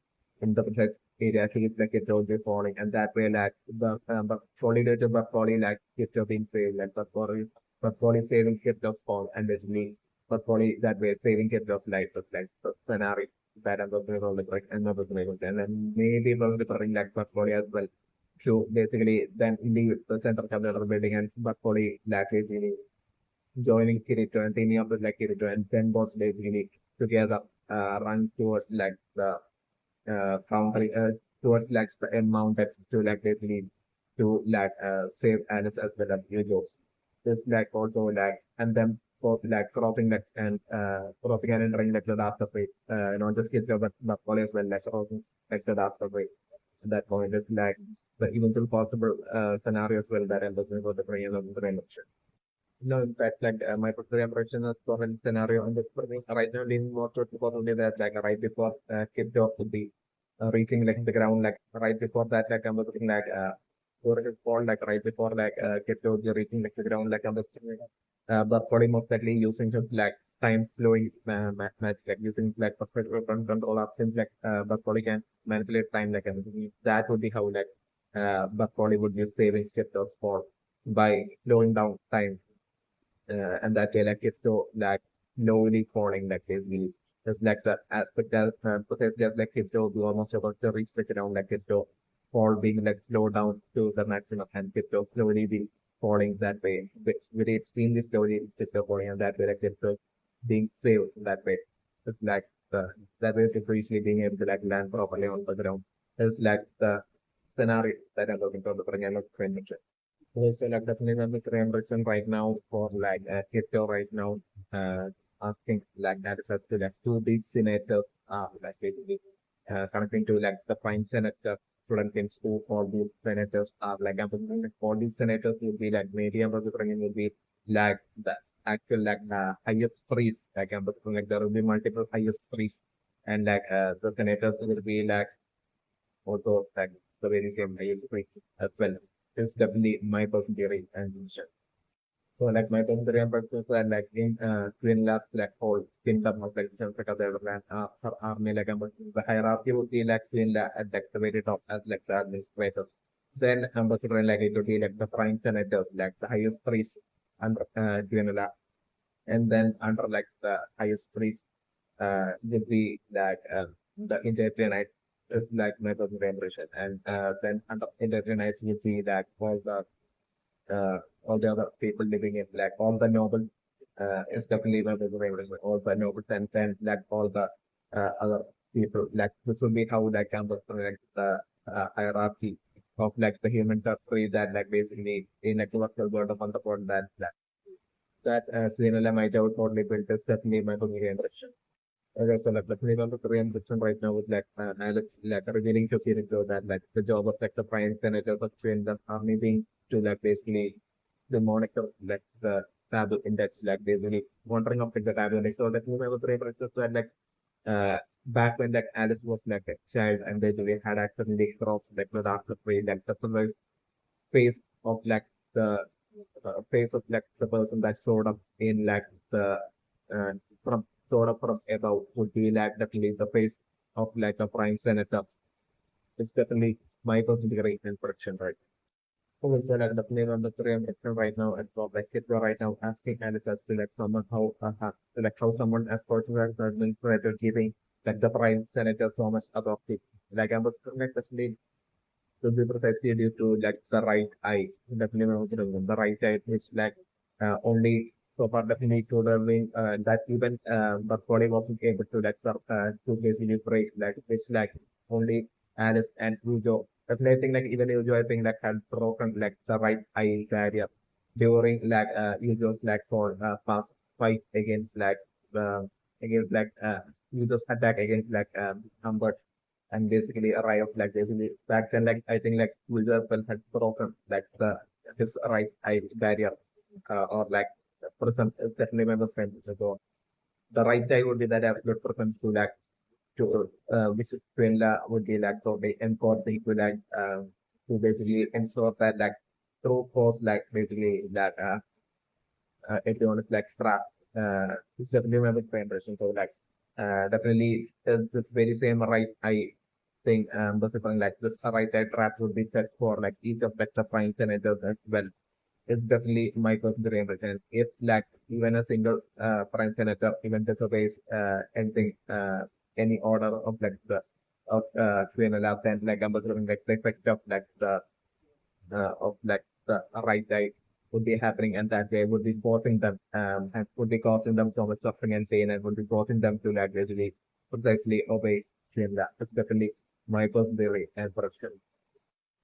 in the protect area feels like it will be falling and that way like the but solidated but body like it will being saved like but body saving it does fall and basically but body that way saving it does life was like the scenario that I'm going to like another thing and then maybe we're referring like but body as well to basically then leave the center of the building and but body like basically joining Kirito and teaming up with like Kirito and then both basically together run towards like the country towards like the end mounted to like basically to like save Alice as well as Yujo. This like also like and then both like crossing like and crossing and entering like the dark way. Not just Kirito but all as well like crossing like the dark way. At that point it's like the eventual possible scenarios well that I'm looking for the brain of the brain. No, in fact, like my personal impression of current scenario on this for me right now leaning more towards probably that like right before kicked off would be reaching like the ground like right before that like I'm looking like for his fall like right before like kicked off reaching like the ground like I'm looking but probably most likely using just like time slowing match like using like perfect weapon control options like but probably can manipulate time like everything. That would be how like but probably would use saving shift or fall by slowing down time and that way like it's so like slowly falling like basically just like the aspect that process just like it's so almost about to reach the ground like it's so fall being like slow down to the maximum and it's so slowly be falling that way very extremely slowly it's so falling and that way like it's so being saved that way it's like that way it's easily being able to like land properly on the ground it's like the scenario that I'm looking for the friend. Yes, so like definitely I'm reimbursement right now for like crypto right now. Asking like that is up to like two big senators like basically connecting to like the prime senator student in school for these senators are like I'm thinking like for these senators will be like maybe I'm bringing will be like the actual like highest priest like I'm thinking like there will be multiple highest priests and like the senators will be like also like the very same highest priest as well. It's definitely my personal theory and vision. So like my personal theory and purpose are like in twin labs like whole skin term of like self development for army like the hierarchy would be like twin lab at like the very top as like the administrator. Then ambassador like it would be like the prime senator, like the highest priest under twin lab. And then under like the highest priest would be like the internet is like my personal impression. And then under internet would be like all the other people living in like all the noble is definitely one of the favorites, all the noble and then like all the other people like this will be how like kind of like the hierarchy of like the human tree that like basically in a colloquial word of upon that Cinema might have totally built is definitely my Korean version. Okay, so like the Korean Korean version right now is like revealing to Kirito that like the job of like the prime senator of the army being to like basically the moniker like the taboo index, like basically wandering up like the taboo index. So that's what I was referring to, like uh, back when like Alice was like a child and basically had accidentally crossed like the dark tree, like the first face of like the face of like the person that showed up in like the uh, from showed up from above would be like definitely the face of like a prime senator. It's definitely my consideration prediction, right? Okay, so like definitely on the three right now and so like if you're right now asking Alice as to like someone how someone as person has administrator giving like the prime senator so much adopted. Like I was like especially to be precisely due to like the right eye. Definitely when I was doing the right eye which like only so far definitely to the wing that even the body wasn't able to like to basically break like which like only Alice and Ujo. Definitely I think like even Ujo I think like had broken like the right eye barrier during like Ujo's like for past fight uh, against like Ujo's attack against like Humbert and basically a riot like basically back then like I think like Wilder well had broken like the his right eye barrier or like person definitely remember friend so the right eye would be that absolute person to like to which Quinla would be like so they enforce the to like to basically ensure that like through force like basically that everyone is like trapped. It's definitely my big impression. So like definitely this very same right eye thing this is something like this right eye trap would be set for like each of like the prime senators as well. It's definitely my personal impression. If like even a single prime senator even disobeys anything any order of like the of Queen Elizabeth, then like I'm assuming like the effects of like the of like the right eye would be happening and that way would be forcing them and would be causing them so much suffering and pain and would be forcing them to like basically precisely obey Shimla. That's definitely my personal theory and prediction.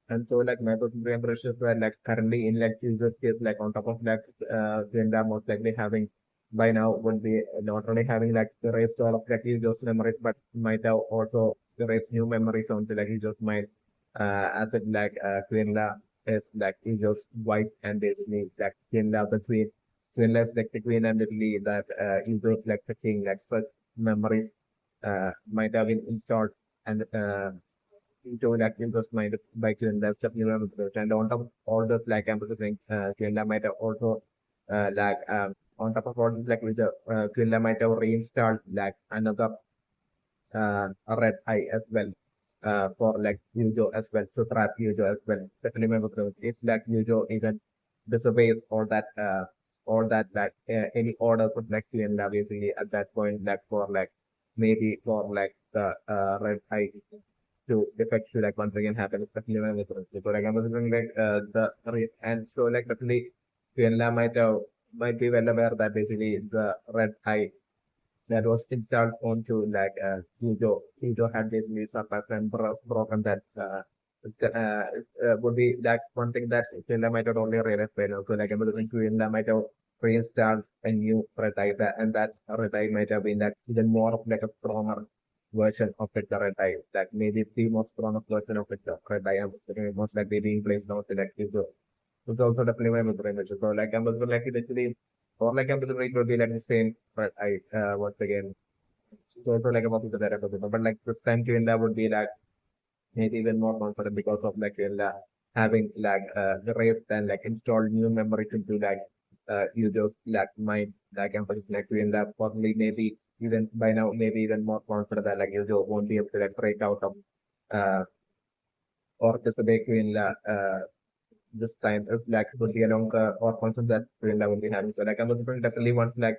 And so like my personal impressions were like currently in like users case like on top of like Shimla most likely having by now would be not only having like erased all of like users memories but might have also erased new memories onto like users mind as it like Quinla is like is just white and basically like Quinla the queen. Quinla is like the queen and literally that is just like the king like such memories might have been installed and into like users mind by Quinla definitely remember and on top of all this like I'm saying Quinla might have also like on top of all this like which Quinla might have reinstalled like another a red eye as well for like Yujo as well to trap Yujo as well. Especially remember if like Yujo even disobeys or that like any order from like Fienda basically at that point like for like maybe for like the red eye to effect to like once again happen. Especially remember so like I was thinking like and so like definitely Fienda might be well aware that basically the red eye that was installed onto like Hugo. Hugo had basically surpassed and broken that. Would be like one thing that Finland might have only realized by now. So like I'm looking to Finland might have reinstalled a new Red and that Red might have been like even more of like a stronger version of it, the Red that maybe the most strongest version of it, the Red I'm most likely being placed now to like Hugo. It's also definitely my memory. So like I'm like it actually or like I'm it would be like the same, but once again so also like about the that episode. But like this time Twinda would be like maybe even more confident because of like Twinda having like the race and like installed new memories into like users like mind like emphasis like Twinda probably maybe even by now maybe even more confident that like user won't be able to like break out of uh or disobey Twinda this time if like would be along or constant that Twinda would be having. So like I'm definitely once like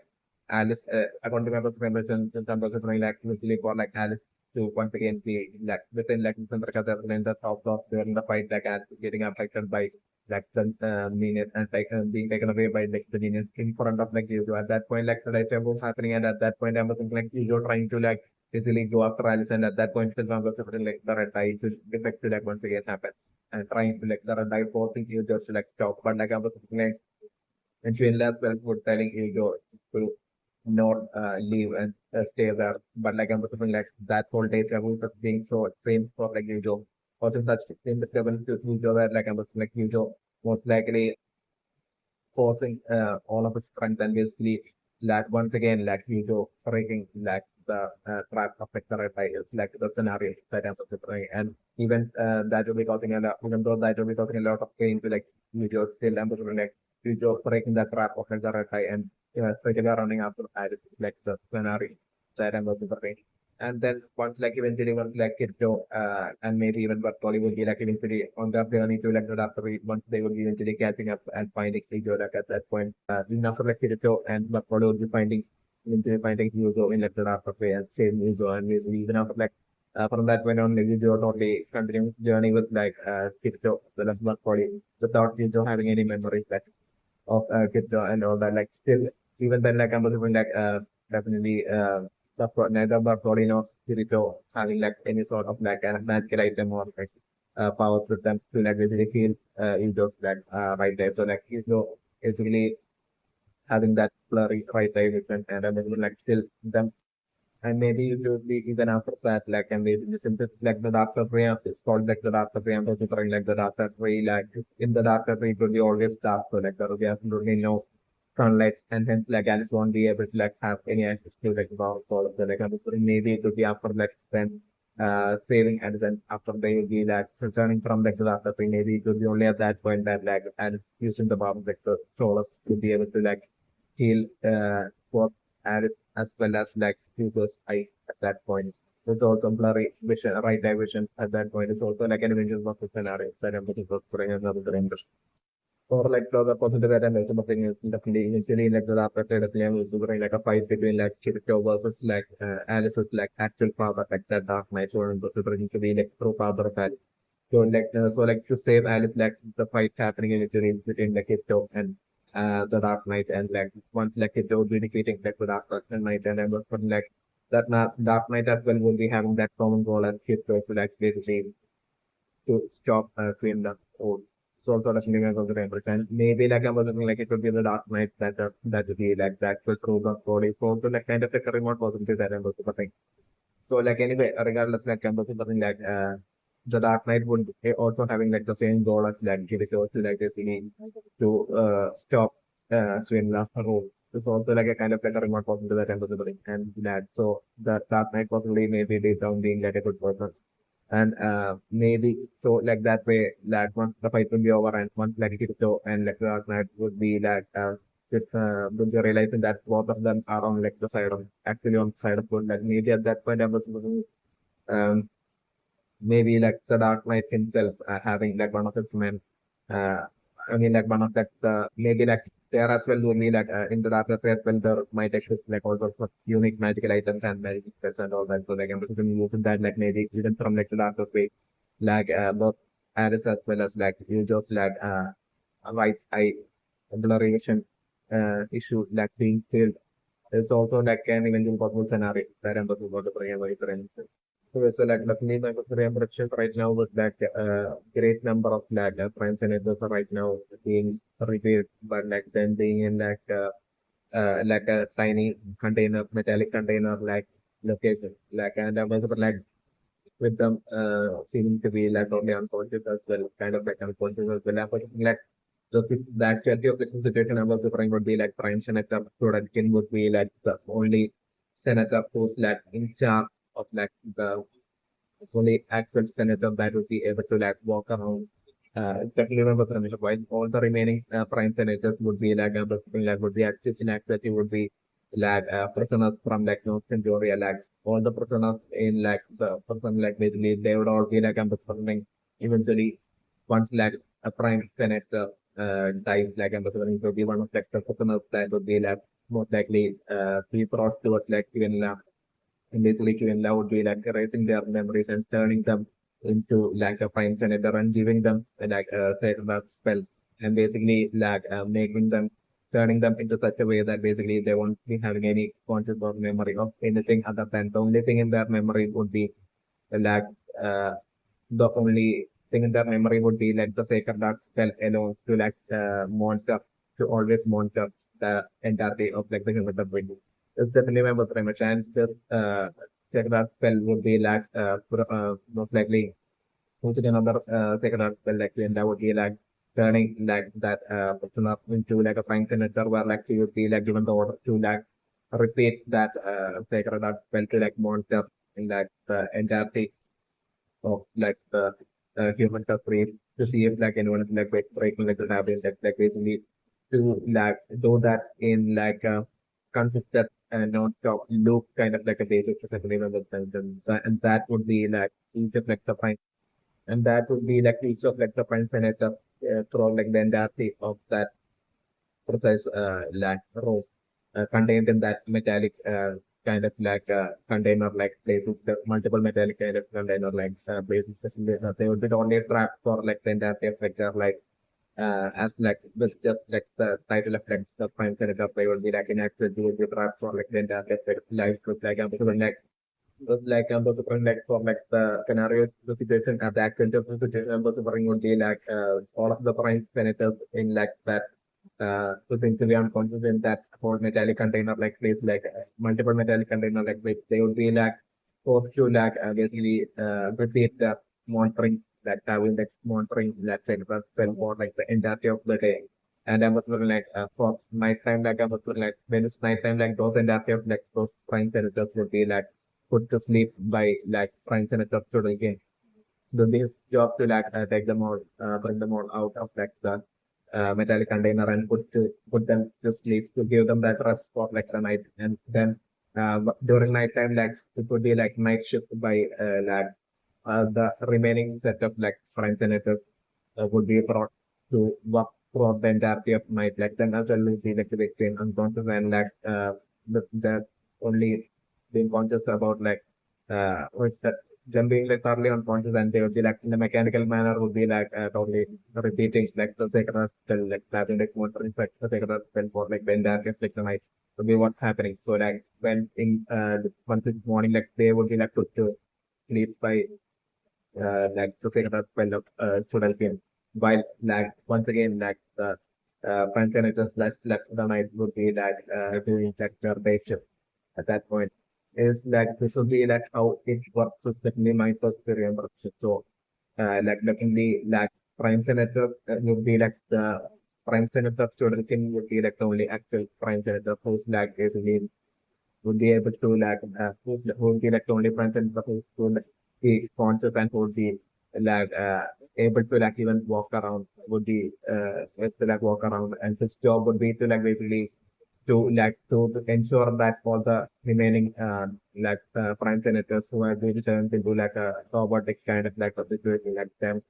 Alice, according to my preparation, in terms of like literally for like Alice to once again be like within like December in the top of during the fight, like Alice getting affected by like the minions and like being taken away by like the minions in front of like Yuzo. At that point, like the right was happening, and at that point, I was thinking like Yuzo trying to like basically go after Alice, and at that point, still was like the red eye is defect to like once again happen and trying to like the red eye forcing Yuzo to like stop, but like I was thinking like and she left well for telling Yuzo to not leave and stay there. But like I'm assuming like that whole day travel was being so same for like usual. Also such same disturbance to usual that like I'm assuming like usual most likely forcing all of his strength and basically like once again like Hugo breaking like the trap of the red eye is like the scenario that I'm portraying. And even that will be causing a lot, even though that will be causing a lot of pain to like Hugo still I'm like Hugo breaking the trap of the red eye and straight away running after Alice like the scenario that I'm portraying. And then once like eventually once like Kirito and maybe even Bartoli would be like eventually on their journey to like the after race once they would be eventually catching up and finding Hugo like at that point. Then after like Kirito and Bartoli would be finding eventually finding Hugo in like the after way and same Hugo and basically even after like from that point on like Hugo totally continues journey with like Kirito as well as Bartoli without Hugo having any memories like of Kirito and all that. Like still even then like I'm assuming like definitely neither Bartoli nor Kirito having like any sort of like a magical item or like power systems to like basically heal Hugo's like right there. So like Hugo is really having that blurry right eye vision and then like still them and maybe it would be even after that, like, and maybe the symptoms like the doctor tree is called like the doctor tree. I'm considering like the doctor tree, like in the doctor tree, it will be always dark. So like there will be absolutely no sunlight, and hence like Alice won't be able to like have any access to like the sort of the like I'm considering maybe it would be after like then saving and then after they will be like returning from like the doctor tree, maybe it will be only at that point that like and using the power of like the Solas to be able to like heal both Alice as well as like Hugo's eye at that point. With also blurry vision, right eye vision at that point is also like an vision of the scenario that I'm looking for putting another interest. Or like the other positive items, something is definitely initially like the after definitely I'm super like a fight between like Kirito versus like Alice's like actual father, like that Dark Knight, so representing to be like true father of Alice. So like so like to save Alice, like the fight happening initially between like Kirito and the Dark Knight, and like once like Kirito would be defeating like the Dark Knight, and I was putting like that Dark Knight as well will be having that common goal as Kirito to like basically to stop Queen the old. So sort of living of the Empress. And maybe like I'm wondering like it would be the Dark Knight that would be like that will prove the body. So like kind of like a remote possibility that I'm also think. So like anyway, regardless like I'm also something like the Dark Knight would be also having like the same goal as like Kirito to like basically to stop Queen rule. It's also like a kind of like a remote possibility that I'm also think. And that so the Dark Knight possibly maybe based on being like a good person and maybe so like that way like once the fight will be over and once like Kirito and like Dark Knight would be like would be realizing that both of them are on like the side of actually on the side of good like maybe at that point I was um maybe like the Dark Knight himself having like one of his men uh I mean like one of like the maybe like there as well would be like in the Dark Knight as well there might exist like all sorts of unique magical items and magic spells and all that so like I'm just using that like maybe even from like the Dark Knight like both Alice as well as like you just like right eye blurration issue like being killed is also like an eventual possible scenario that I'm talking about the brain so, so like definitely my impressions right now with that great number of like friends and others are right now being revealed but like them being in like a tiny container metallic container like location like and I was like with them seeming to be like only unconscious as well, kind of like unconscious as well. But like the actuality of the situation I was referring would be like Prime Senator Chudelkin would be like the only senator who's like in charge of like the only actual senator that would be able to like walk around. Definitely remember the mission. While all the remaining prime senators would be like would be actually would be like prisoners from like North Centuria, like all the prisoners in like the person like basically they would all be like imprisonment eventually once like a prime senator dies like imprisonment would be one of like the prisoners that would be like most likely be brought towards like even and basically Kivenda would be like erasing their memories and turning them into like a fine senator and giving them like a certain spell and basically like making them turning them into such a way that basically they won't be having any conscious or memory of anything other than the only thing in their memory would be like uh, the only thing in their memory would be like the sacred dark spell alone to like monster to always monitor the entirety of like the human being. It's definitely my very much and just sacred dark spell would be like most likely using another sacred dark spell like and that would be like turning like that prisoner into like a prime senator where like he would be like given the order to like repeat that sacred art spell to like monster in like the entirety of like the human suffering to see if like anyone is like breaking like the habit like basically to like do that in like a consistent and non-stop loop kind of like a basic necessity of the sentence. And that would be like each of like the prime and that would be like each of like the prime senator throughout like the entirety of that precise like rope contained in that metallic kind of like container like places the multiple metallic kind of container like places they would be only trapped for like the entirety of like as like with just like the title of like the prime senator they would be like in actual you would be trapped for like the entirety of like life with like I'm also going like for like the scenario the situation at the actual situation I'm also would be like all of the prime senators in like that to think to be unconscious in that whole metallic container like place like multiple metallic container like place they would be like forced to like basically repeat the monitoring that having that monitoring that center spell for like the entirety of the day. And I was looking like for nighttime like I was looking like when it's nighttime like those entirety of like those prime senators would be like put to sleep by like prime senators to again do this job to like take them all, bring them all out of like the metallic container and put them to sleep to give them that rest for like the night. And then during night time, like it would be like night shift by like the remaining set of like prime senators would be brought to work throughout the entirety of night. Like then as well as the like the victim unconscious and like the only being conscious about like what's that them being like thoroughly unconscious and they would be like in a mechanical manner would be like totally repeating like the sacred spell like having like one respect the sacred spell for like the entirety of like the night would be what's happening. So like when in once it's morning like they would be like put to sleep by like to figure out well Chudelkin. While like once again like the Panthenators left the night would be like doing sector day shift at that point. Is like this would be like how it works with the my first remember. So like definitely like prime senator would be like the prime senator Chudelkin would be like the only actual prime senator who's like basically would be able to like who would be like the only front end who would be sponsors and who would be like able to like even walk around would be to like walk around and his job would be to like basically to ensure that all the remaining prime senators who are being turned into like a robotic kind of like a situation like them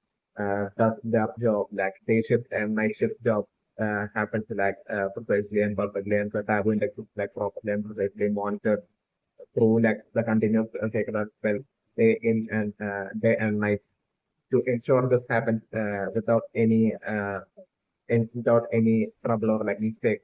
does their job like day shift and night shift job happens like precisely and perfectly and that have been like properly and precisely monitored through like the continuous sacred spell day in and day and night to ensure this happens without any trouble or like mistake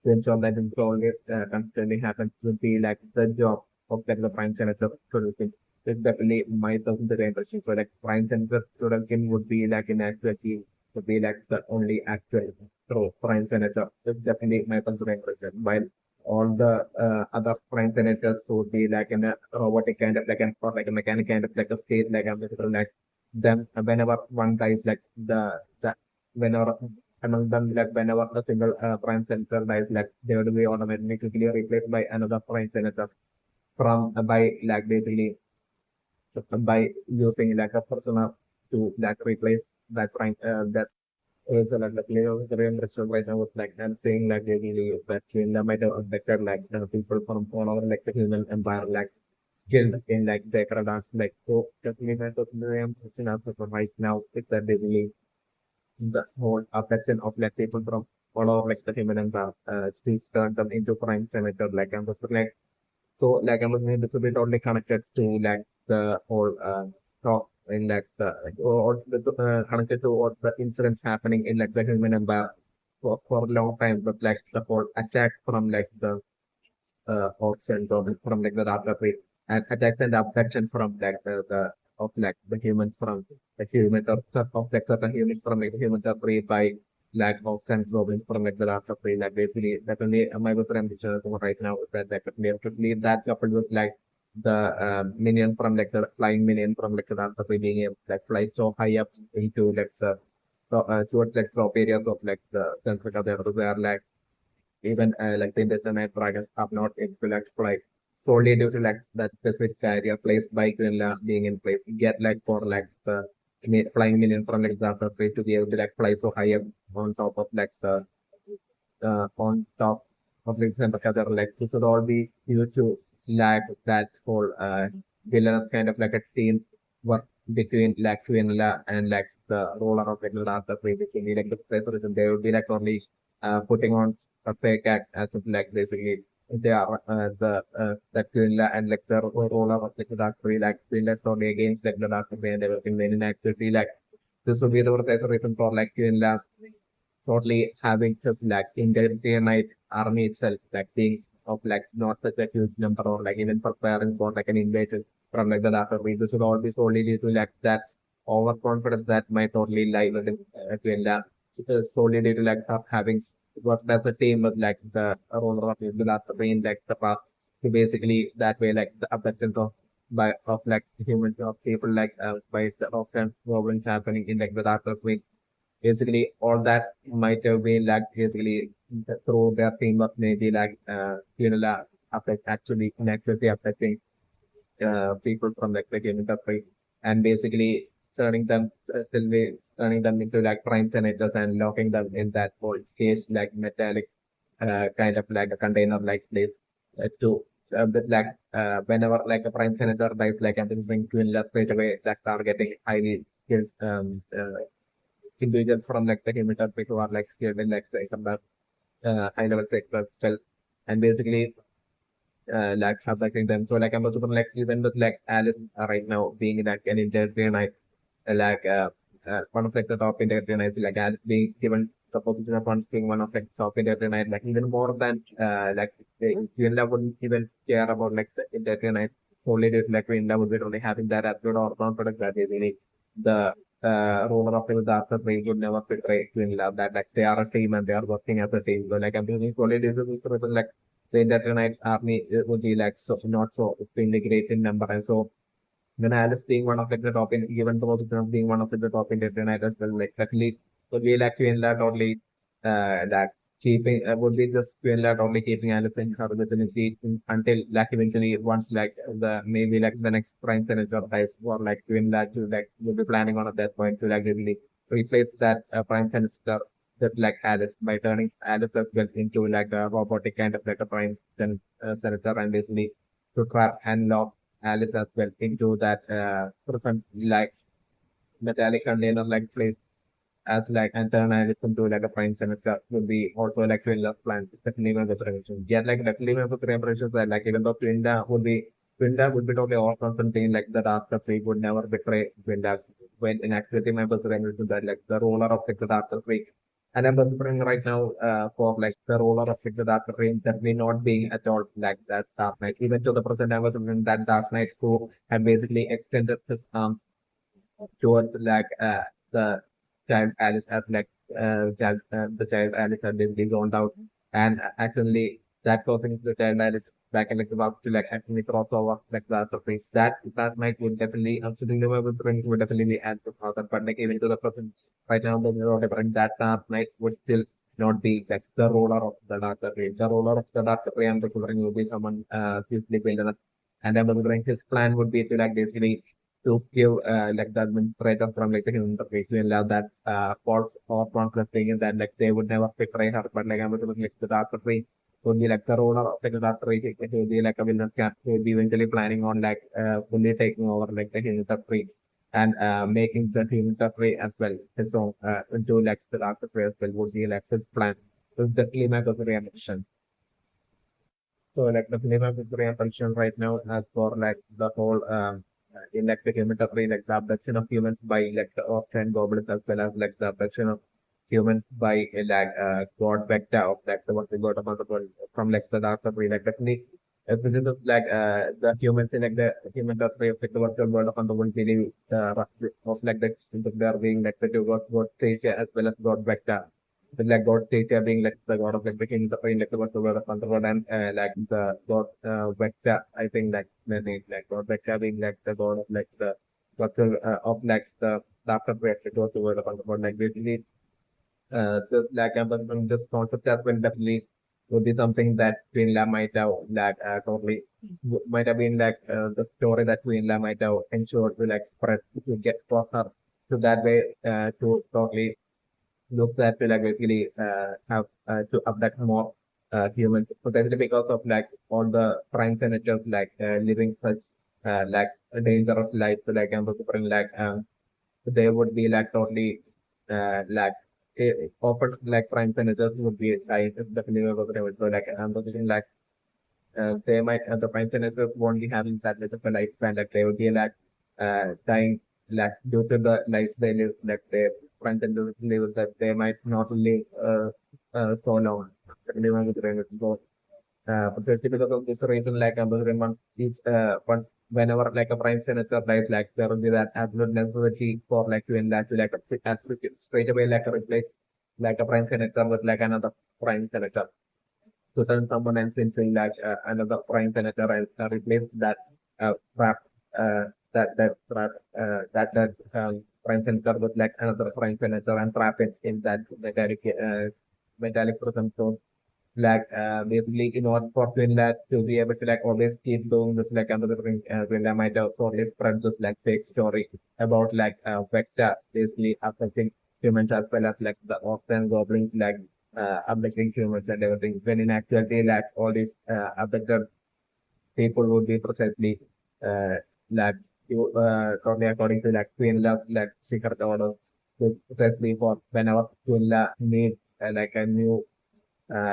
to ensure that it always constantly happens would be like the job of like the prime senator solution. It's definitely my personal impression. So like prime senator Chudelkin would be like in actuality would be like the only actual true prime senator. It's definitely my personal impression. While all the other prime senators would be like in a robotic kind of like an or like a mechanic kind of like a state like a physical like them whenever one dies like the whenever among them, like whenever a single prime senator dies, like they would be automatically replaced by another prime senator from by like basically by using like a persona to like replace that prime that is like the player of the real ritual right now was like I'm saying like basically that in the matter of affected like people from all over like the human empire like skilled in like the dance like so definitely that of the question also for right now is that basically the whole affection of like people from all over like the human empire still turned them into prime senator like I'm just like so like I'm listening this will be totally connected to like the whole talk in like the like, or connected to what the incidents happening in like the human empire for a long time but like the whole attack from like the ocean from like the data and attacks and abduction from like the of like the humans from the humans of like certain humans from like the humans are free by like ocean goblins from like the data like basically definitely my good ambition right now is that definitely that coupled with like the minion from like the flying minion from like the data being able to like fly so high up into like the towards like top areas of like the central Qatar, where like even like the Indonesian dragons have not like fly solely due to like that specific area placed by Greenland being in place. Get like for like the flying million from like the free to be able to like fly so high up on top of like the on top of the center other like this would all be due to lack that whole villainous kind of like a team work between like Suenla and like the roller of like the Rasta free between like the president. They would be like only putting on a fake act as of like basically they are the Suenla and like the roller of like the dark free like Suenla only against like the dark free and everything then in actually like this would be the reason for like Suenla totally having just like Indian army itself, like being of like not such a huge number or like even preparing for like an invasion from like the latter region. This would all be solely due to like that overconfidence that might totally lie within India, solely due to like her having worked as a team with like the ruler of the latter in like the past to basically that way like the abductions of like humans of people like by the options problems happening in like the latter basically all that might have been like basically through their teamwork maybe like affect actually inactively affecting people from like the game industry and basically turning them turning them into like prime senators and locking them in that whole case like metallic kind of like a container like this to but like whenever like a prime senator dies like everything to straight away that are getting highly skilled individuals from like the chemotherapy who are like skilled in like say some high level experts well and basically like subjecting them. So like I'm also like even with like Alice right now being like an intelligent like one of like the top intelligent like Alice being given the position of one being one of like top intelligent like even more than like Yunda wouldn't even care about like the intelligent solely due to like Yunda would be only having that attitude or confidence that they need the ruler of the after they would never betray Yunda that like they are a team and they are working as a team. So like I'm thinking solely due to this reason like the intelligent army would be like so not so extremely great in number and so when Alice being one of like the top in even though being one of the top in United as well, like luckily would be like Queenland only that keeping would be just Queenland only keeping Alice in her vicinity until like eventually once like the maybe like the next prime senator dies or like Queenland to like would be planning on at that point to like really replace that prime senator that like Alice by turning Alice as well into like a robotic kind of like a senator and basically to trap and lock Alice as well into that prison like metallic container like place as like and turn Alice into like a prime senator would be also like Twilla's plan, especially when the preparation. Yeah, like definitely when the preparations are like even though Twinda would be totally awesome something like that after three would never betray Twinda's when in actuality my preparation that like the ruler of the after three. And I'm preparing right now for like the ruler of the Dark Reign that may not being at all like that Dark Knight. Even to the present, I was in that Dark Knight who had basically extended his arms towards like the child Alice as like the child Alice had been zoned out and accidentally that causing the child Alice back and like about to like actually cross over like the other place. That might would definitely absolutely would definitely add to further but like even to the present right now the whatever and that Dark Knight would still not be like the ruler of the Dark Reign. The ruler of the Dark Reign will be someone hugely villainous and I'm remembering his plan would be to like basically to give like the administrator from like the human interface to allow that false or conflict thing and that like they would never betray her but like I'm looking like the dark tree would be like the ruler of like the dark tree it would be like a villain cat who would be eventually planning on like fully taking over like the human tree and making the human tree as well his own into like the dark tree as well would be like his plan. This is the climax of the reaction. So like the film is very attention right now as for like the whole in like the humanitarian like the abduction of humans by like the orcs and goblins as well as like the abduction of humans by like God's vector of like the what we got about the world from like the dark side like definitely this is like the humans in like the human way of like the virtual world of the world believe of like the there being like the two God stage as well as God vector with like God Theta being like the god of like breaking the pain, like the word of control and like the God Vecta, I think like the name like God Vecta being like the god of like the virtual of like the after reacted towards the world of Underworld. Like basically, like this concept as well definitely would be something that Quinla might have like totally might have been like the story that Quinla might have ensured to like spread to get for her to that way to totally looks that to like basically have to abduct more humans potentially because of like all the prime senators like living such like a dangerous life so like I'm preferring like they would be like totally like open like prime senators would be it's definitely what I would so like I'm thinking like they might the prime senators won't be having that much of a lifespan like they would be like dying like due to the lives they live like their prime senators live that they might not live so long. So, precisely because of this reason, like one each one whenever like a prime senator dies, like there will be that absolute necessity for like to enlarge to like as straight away like replace like a prime senator with like another prime senator to turn someone else into like another prime senator and replace that trap that trap that prime senator with like another prime senator and trap it in that metallic prison. So like basically in order for Twinlab to be able to like always keep doing this like another thing Twinlab might have always spread this like fake story about like Vector basically affecting humans as well as like the often goblins like abducting humans and everything when in actuality like all these abducted people would be precisely uh like totally according to like Twinlab like secret order precisely for whenever Twinlab need like a new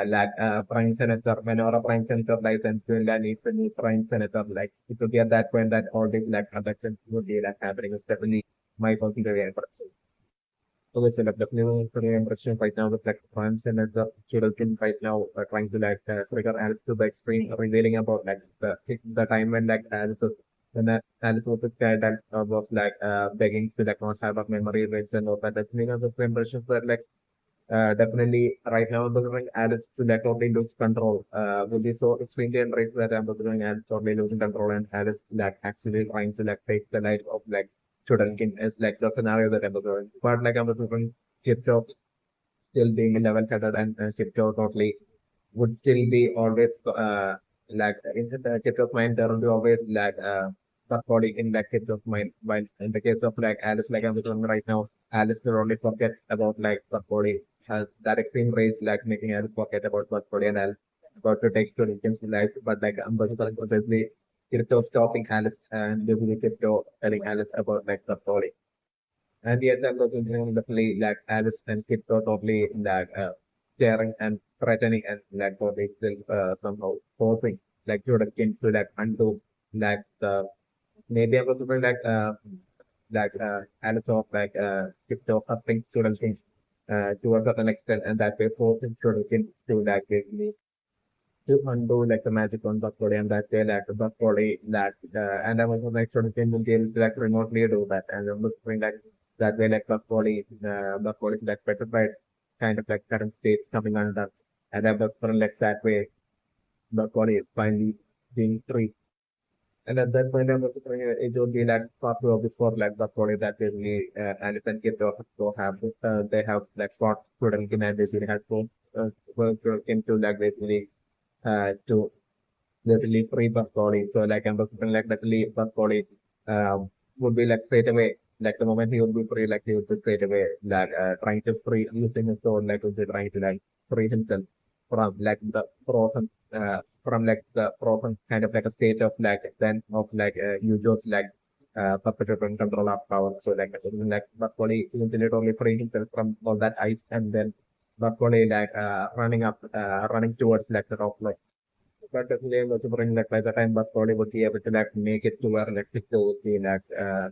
like prime senator, whenever a prime senator license to India needs a new prime senator, like it would be at that point that all these like elections would be like happening. It's definitely my personal impression. Okay, so like definitely my impression right now with like prime senator Chudelkin right now trying to like trigger Alice to the extreme, revealing about like the time when like Alice was a child and was like begging to like not have a memory erased and all that. That's me as a impression that like definitely, right now, I'm considering Alex to let totally lose control. Will be so extremely enraged that I'm considering Alex totally losing control and Alex like actually trying to like take the life of like Chudelkin is like the scenario that I'm considering. But like I'm considering Chipchop still being level-headed and Chipchop totally would still be always like in the case of mine there will be always like body in that case of mine while in the case of like Alice like I'm doing right now Alice will only forget about like body has that extreme rage like making Alice forget about body and Alice about to take to Lincoln's life but like I'm going to precisely Kirito stopping Alice and basically Kirito telling Alice about like body and yet I'm also definitely like Alice and Kirito totally like staring and threatening and like totally still somehow forcing like Chudelkin to like undo like the maybe I'm also like Alice of like Kirito hurting Chudelkin to a certain extent and that way forcing Chudelkin to like basically to undo like the magic on Buckbody and that way like the Buckbody that and I was like Chudelkin will be able to like remotely do that and I'm looking like that way like Buckbody is like petrified kind of like current state coming under and then like that way Buckbody is finally being free. And at that point, I'm also thinking it would be like far too obvious for like Buckbody that basically Alice and Kid to have they have like fought Chudelkin and basically had forced worked into like to basically free Buckbody. So like I'm looking like that Buckbody would be like straight away. Like the moment he would be free, like he would be straight away like trying to free using his soul, like would be trying to like free himself from like the frozen from like the frozen kind of like a state of like then of like users like perpetual control of power. So like Buckbody eventually totally free himself from all that ice and then Buckbody like running towards like the rock but definitely I'm also bring like by the time bus body would be able to like make it to where like it would be like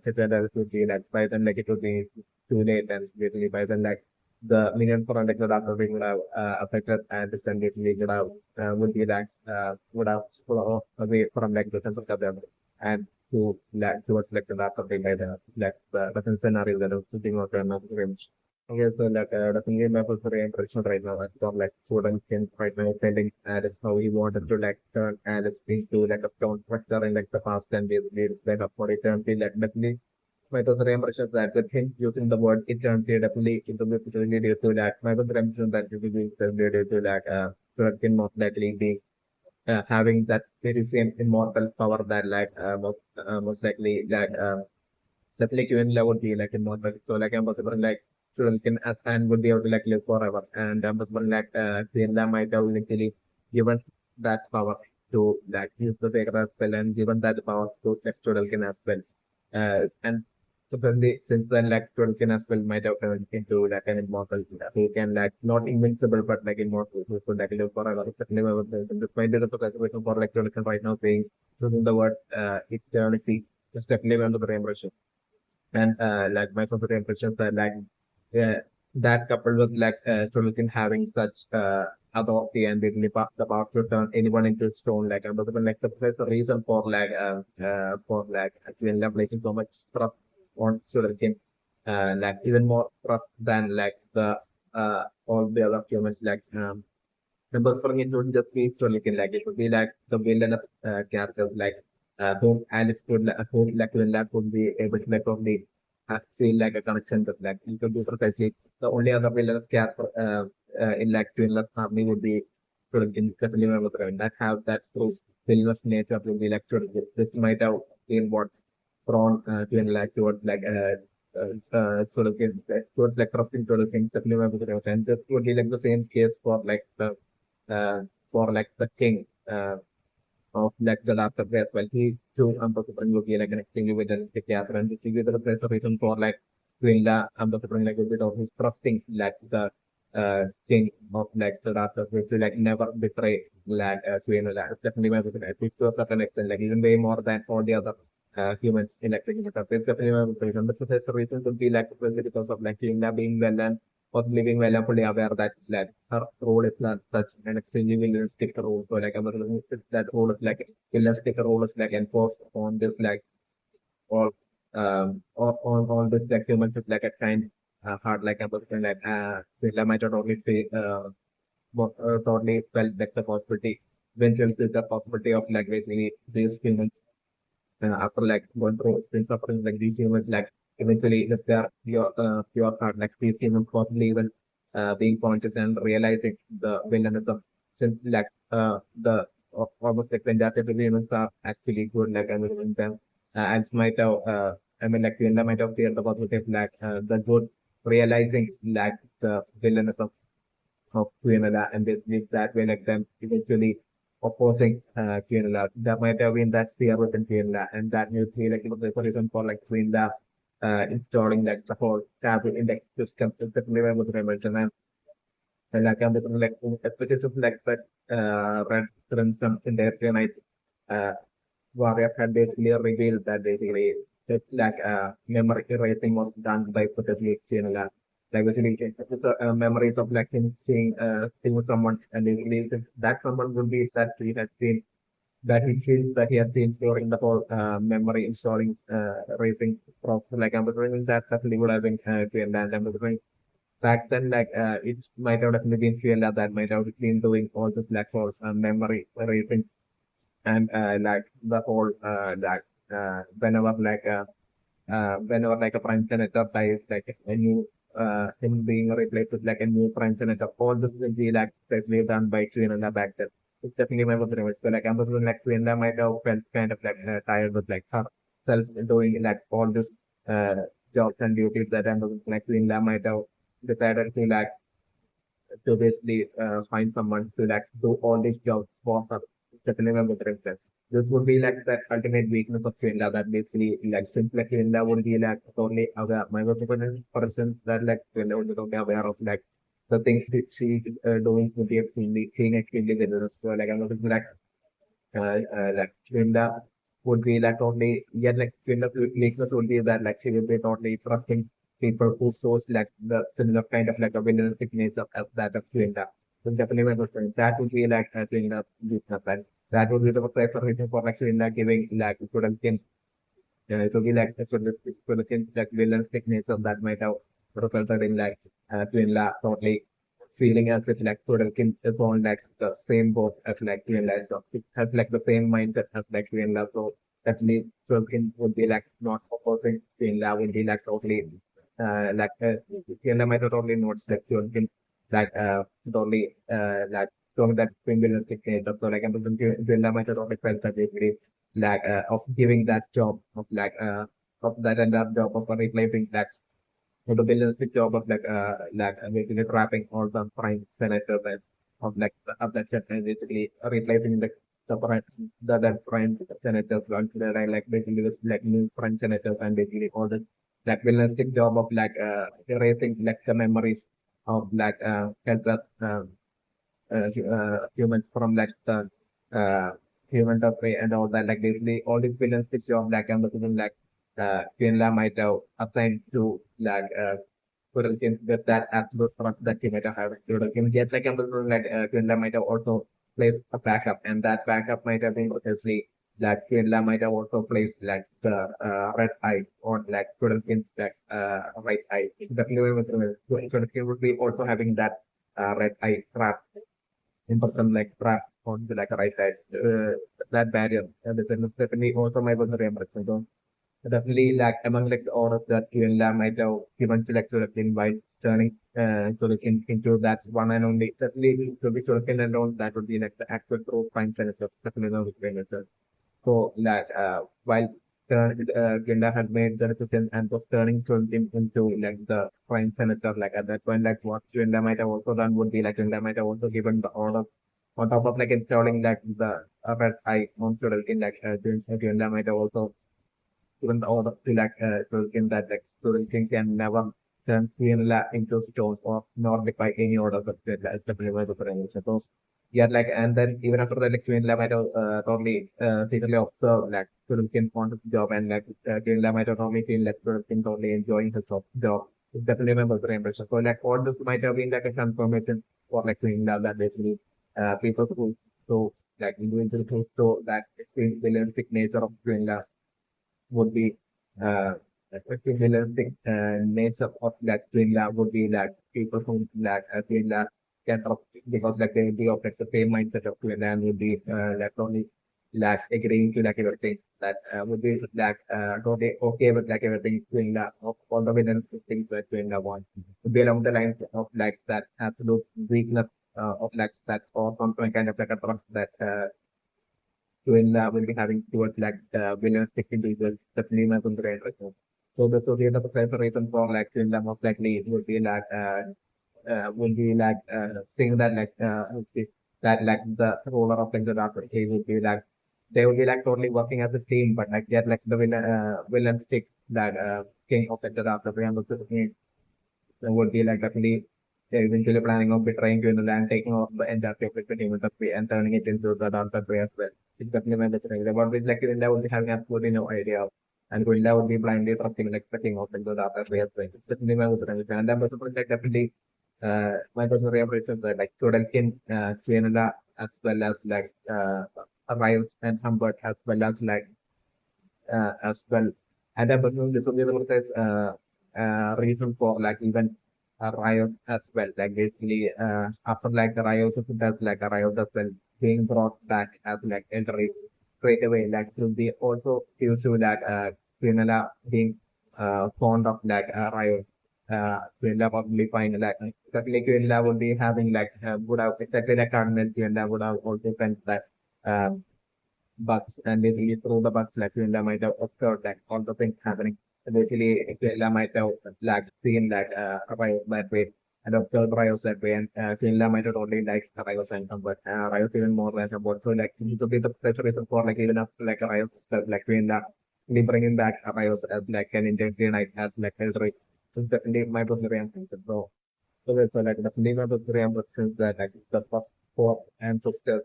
Citadel would be like by then like it would be too late and basically by then like the million for like the doctor being would have affected and then basically would be like would have pulled off away from like the sense of them and to like towards like the doctor being like the present scenario that was sitting on the Okay, so like the thinking map is very interesting right now. I thought like Sudan can right now telling Alex how he wanted to like turn Alex into like a stone structure in like the past and basically it's like up for eternity. Like definitely might also reimpression that with him using the word eternity definitely it will be really due to that. Might also reimpression that it will be certainly due to that Chudelkin most likely be having that very same immortal power that most likely definitely Quinla would be like immortal. So like I'm possible like Chudelkin and would be able to like live forever. And possible like Quinla might have literally given that power to like use the sacred spell and given that power to like Chudelkin as well. And certainly since then like Chudelkin as well might have turned into like an immortal who can like not invincible but like immortal who could like live forever. Certainly my person. Despite the reservation for like Chudelkin right now saying using the word eternity, it's definitely one of the impression and like my computer impressions are like uh, that coupled with like Solution having such authority and the power to turn anyone into stone like and even like that's the reason for like actually placing so much trust on Solution like even more trust than like the all the other humans like numbers for it would just be so looking like it would be like the villain of characters like whom Alice could whom like Villa could be able to like probably feel like a connection with like it could be precisely the only other villain of character in like Twinless army would be sort of in definitely that have that true villainous nature would be like sort of this might have been what prone to like towards like sort of things towards like trusting sort of things definitely and this would be like the same case for like the uh, for like the king of like the last of as well. He too possible would be like an extremely vitalistic character and this will be the reason for like doing the possible like a bit of his trusting like the king of like the last of to like never betray like Queen like definitely my opinion, at least to a certain extent like even way more than all the other humans in like it's definitely my opinion. But the reason would be like because of like Queen being well and was living well and fully aware that like her role is not such an extremely villanistic role. So like that role is like villanistic role is like enforced on this like all all this like humans with like a kind heart like a person like Villa might not only say totally felt like the possibility eventually the possibility of like basically these humans after like going through been suffering like these humans like eventually if they are pure heart like these humans possibly even being conscious and realizing the villainism since like the almost like the entire humans are actually good like I mean them and might have I mean like Linda might have feared the possibility of like the good realizing like the villainism of QNLR and they did that way like them eventually opposing QNLR. That might have been that fear within QNLR and that new feel like it was the reason for like QNLR installing like the whole tab index system to with dimension and like I'm like especially like that red ransom in their night Warrior had basically revealed that basically just like memory erasing was done by particularly HTML. Like basically memories of like him seeing someone and he believes that someone would be that he has seen that he feels that he has seen during the whole memory installing erasing process. Like I'm wondering that definitely would have been clear and I'm wondering back then like it might have definitely been clear that might have been doing all this like for memory erasing and like the whole whenever like a prime senator dies like a new thing being replaced with like a new prime senator all this will be like safely done by Quinella back then. It's definitely my opinion. So like I'm assuming like Quinella might have felt kind of like tired with like herself doing like all this uh jobs and duties that I'm like Quinella might have decided to like to basically find someone to like do all these jobs for her. Definitely remember the reference. This would be like the ultimate weakness of Finla that basically like since like Finla would be like totally aware. My opinion person that like Finla would be totally aware of like the things that she doing to be extremely being extremely dangerous. So like I'm looking like Finla would be like totally yet like Finla's weakness would be that like she would be totally trusting people who shows like the similar kind of like a villainous nature as that of Glinda. So definitely my preference. That would be like Glinda's weakness and that would be the preparation for like Glinda giving like Chudelkin. It would be like Chudelkin like villainous nature that might have resulted in like Glinda totally feeling as if like Chudelkin is on like the same boat as like Glinda. So it has like the same mindset as like Glinda. So definitely Chudelkin would be like not opposing Finland would be like totally Finland might not totally notice that Chudelkin totally showing that criminalistic nature. So like I'm thinking Finland might have totally felt that basically of giving that job of that and that job of replacing that so the realistic job of basically trapping all the prime senators and of that set and basically replacing the prime the prime senators considered like basically this like new prime senators and basically all the that realistic job of erasing like the memories of helpless humans from uh human way and all that like basically all these realistic job I'm looking Finland might have assigned to Chudelkin with that absolute trust that he might have had with Chudelkin. Yet, like I'm looking Finland might have also placed a backup, and that backup might have been obviously Finland might have also placed red eye on Chudelkin's right eye. It's definitely Chudelkin would be also having that red eye trap in person trap on the right side. That barrier. This is definitely also my personal impression. So definitely among the orders that QLA might have given to Chudelkin by turning Chudelkin into that one and only definitely to be Chudelkin alone that would be the actual true prime senator definitely not with Venezuela. So while Gilda had made the decision and was turning Chudelkin into the prime senator at that point what Gilda might have also done would be Gilda might have also given the order on top of installing the red eye on Chudelkin Gilda might have also even the order to Sulkin that Sulkin can never turn Fianla into stone or nor defy any order of the privilege of the So yeah, and then even after the Fianla might have totally secretly observed Sulkin want his job and Fianla might have totally feel Sulkin totally enjoying his job. It's definitely remember the impression. So all this might have been a transformation for Fianla that basically people who so individuals who show that extreme realistic nature of Fianla would be realistic nature of Greenland would be people who Greenland can of because they will be of the same mindset of Greenland would be only agreeing to everything that would be totally okay with everything Greenland of all the villains things that Greenland wants would be along the lines of that absolute weakness of that or some kind of a trust that will be having towards billion sticking to the cinema on the right. So the associate of the reason for Finland most likely would be saying that okay, that the ruler of the dark he would be they would be totally working as a team, but yet the villain stick that king of the dark would be definitely eventually planning on betraying to the land, taking off the entire with human country and turning it into the dark country as well. It's definitely mandatory. The one with India would be having absolutely no idea. And India would be blindly trusting the king of the dark country as well. It's definitely mandatory. And then also definitely my personal reaction that Chudelkin, Canada as well as Riot and Humbert as well. And then this would be the reason for even Riot as well. Basically, after the Riot, does a Riot as well being brought back as entry straight away. To be also used to Quinella being fond of Riot. Quinella probably find certainly Quinella would be having would have exactly Cardinal Quinella would have also sent bugs and basically through the bugs Quinella might have observed all the things happening. So basically Quinella might have seen Riot that way and observed Riot that way and Quinella might have only Riot and but Riot even more than about so it would be the special reason for even after Riot stuff Quinella bringing back Riot as an intention night as Hellray. It's definitely my personal reaction. So the cinema was represents the first four ancestors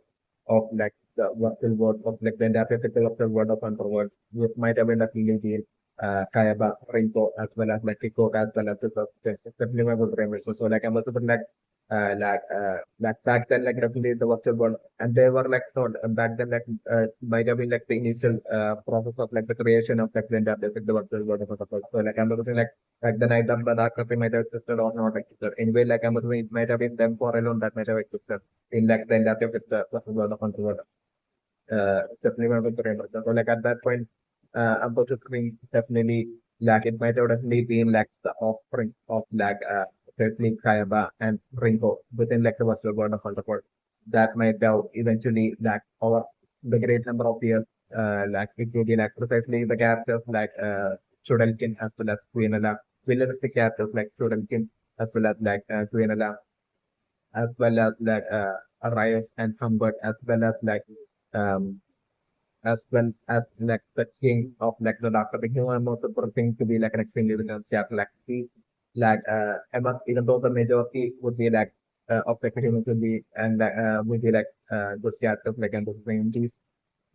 of the virtual world of the entire physical of the world of underworld. It might have been a Fiji, Kayaba, Rinko, as well as Mexico, as well as the substance. It's definitely my good remember. So I'm also back then definitely the virtual world and they were thought back then might have been the initial process of the creation of the virtual world of the so I'm looking the night of the dark country might have existed or not existed. Anyway, I'm it might have been them for alone that might have existed in the end of the world of the world. definitely one of the remember. So like at that point, unfortunately, definitely like it might have definitely been like the offspring of like certainly Kayaba and Ringo within like the Western world of Underworld that might have eventually like over the great number of years like it will be like precisely the characters like Chudelkin as well as Queenella, villanistic characters like Chudelkin as well as like Queenella as well as like Arias and Humbert as well as like um as well as like the king of like the doctor. The human most important to be like an extremely villainous character. Like he like among even though the majority would be like of like humans would be like good characters like and these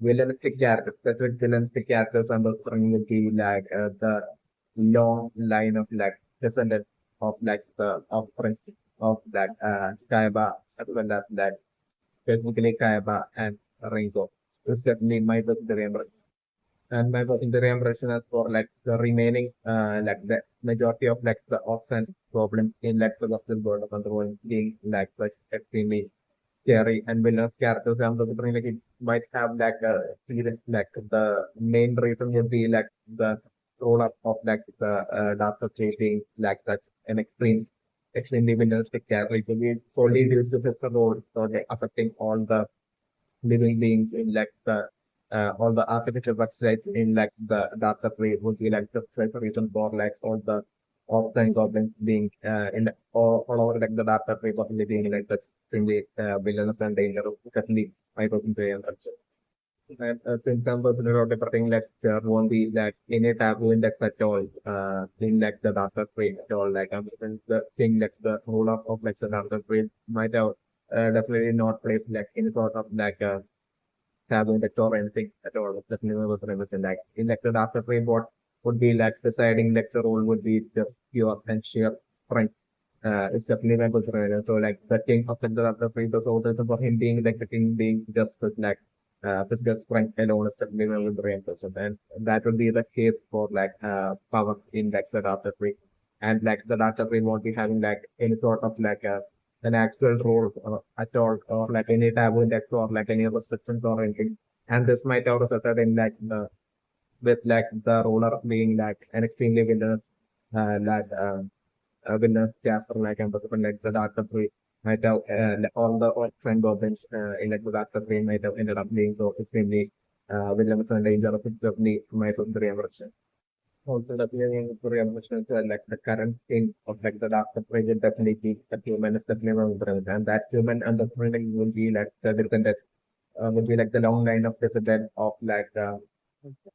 villanistic characters, specific villanistic characters and the spring would be like the long line of like descendants of like the offspring of like Kaiba as well as like specifically Kaiba and Ringo. This definitely my secondary impression. And my secondary impression is for like the remaining like the majority of like the offense problems in like the Gospel world of Underworld being like such extremely scary and villainous characters. I'm looking like it might have like a serious like the main reason would be like the role of like the Doctor chasing like such an extremely villainous character. It will be solely due to his role, so like affecting all the living beings in like the all the artificial websites in like the data free would be like the reason for like all the offline goblins being all over like the data free possibly being like the extremely villainous and dangerous, especially my person to culture. And in terms of the everything like there won't be like any taboo index at all in like the data free at all. Like since the thing like the role of like the data free might have definitely not placed like any sort of like having the job or anything at all. It doesn't even work everything. Like elected after frame, what would be like deciding like the role would be just pure and sheer strength. It's definitely my consideration. So like the king of the after frame, the soldiers for him being like the king being just with like physical strength alone is definitely my consideration. And that would be the case for like power in like the after frame. And like the after frame won't be having like any sort of like an actual role at all, or like any taboo index or like any restrictions or anything. And this might have resulted in like the with like the ruler being like an extremely villainous like a villainous character like and like the Doctor Three might have like, all the orcs and goblins in like the Doctor Three might have ended up being so extremely villainous and dangerous. It's definitely my version. Also, the feeling for emotions like the current state of like the dark separated definitely the human is definitely one of and that human understanding will be like the descendant would be like the long line of descendant of like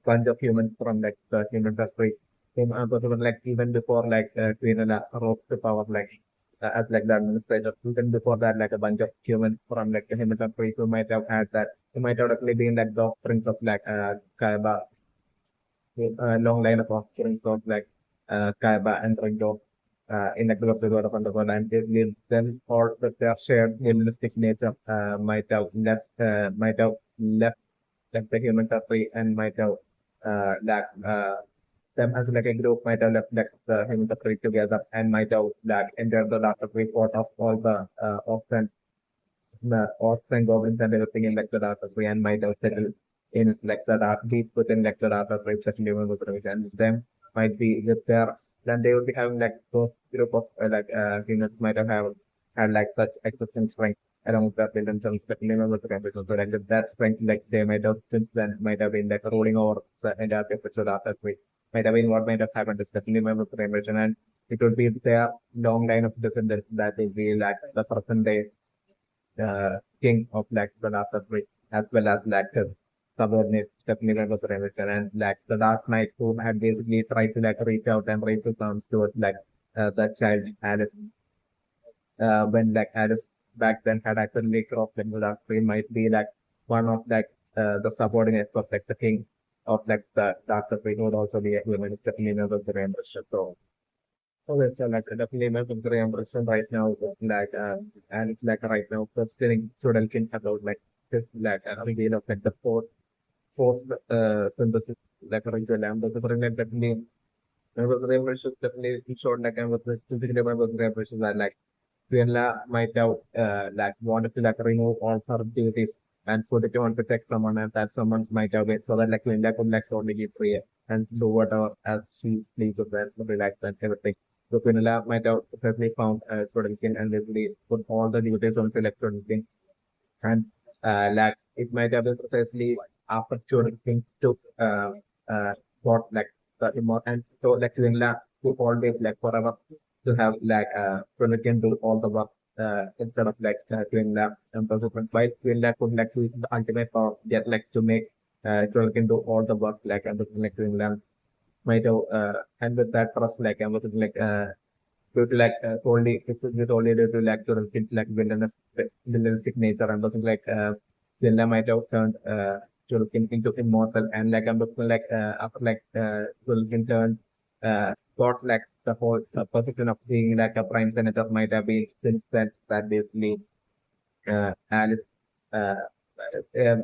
bunch of humans from like the human history. Same possible like even before like Queen rose to power like as like the administrator. Even before that, like a bunch of humans from like the human history who might have had that who might have actually been like the offerings of like Kaiba a long line of offerings of like Kaiba and Ringo in the group of the world of Underworld and this gives them all with their shared humanistic nature might have left the human country and might have left them as like a group might have left like the human country together and might have like entered the last report of all the orcs and goblins and everything in like the dark tree and might have settled in like the dark deep within like the dark tree such human with and them might be with their then they would be having like those group of humans might have had like such existence strength along with their villains and especially with the campus. So like that strength like they might have since then might have been like rolling over the entire campus of the dark tree. Might have been what might have happened is definitely my information and it would be their long line of descendants that will be like the present day king of like the Dark Three, as well as like his subordinate definitely was Remington and like the Dark Knight who had basically tried to like reach out and raise his arms towards like the child Alice when like Alice back then had accidentally crossed like the Dark Three might be like one of like the subordinates of like the king of like the Dark Three who would also be a human. It's definitely another membership. So it's like definitely my very impression right now, like and it's like right now questioning Chudelkin about like this like reveal of like the fourth synthesis like into lambda. So for like definitely my very impression definitely in short like I was specifically my very impression that like Fiona might have like wanted to like remove all her duties and put it on to text someone, and that someone might have it, so that like Linda could like totally be free and do whatever as she pleases and relax and everything. So Quinella might have certainly found Chudelkin and basically put all the details onto like Chudelkin, and like it might have been precisely after Chudelkin took got like the immortal, and so like Quinella to always like forever to have like Chudelkin do all the work instead of like Quinella and subsequent. While Quinella could like use the ultimate power, get like to make Chudelkin do all the work like and like Quinella might have and with that trust like and with like due to like solely it would be solely due to like to things like villainous nature and something like Villa might have turned Chulkin into immortal and like I'm looking like after like Chulkin turned got like the whole position of being like a prime senator might have been since then that basically Alice uh,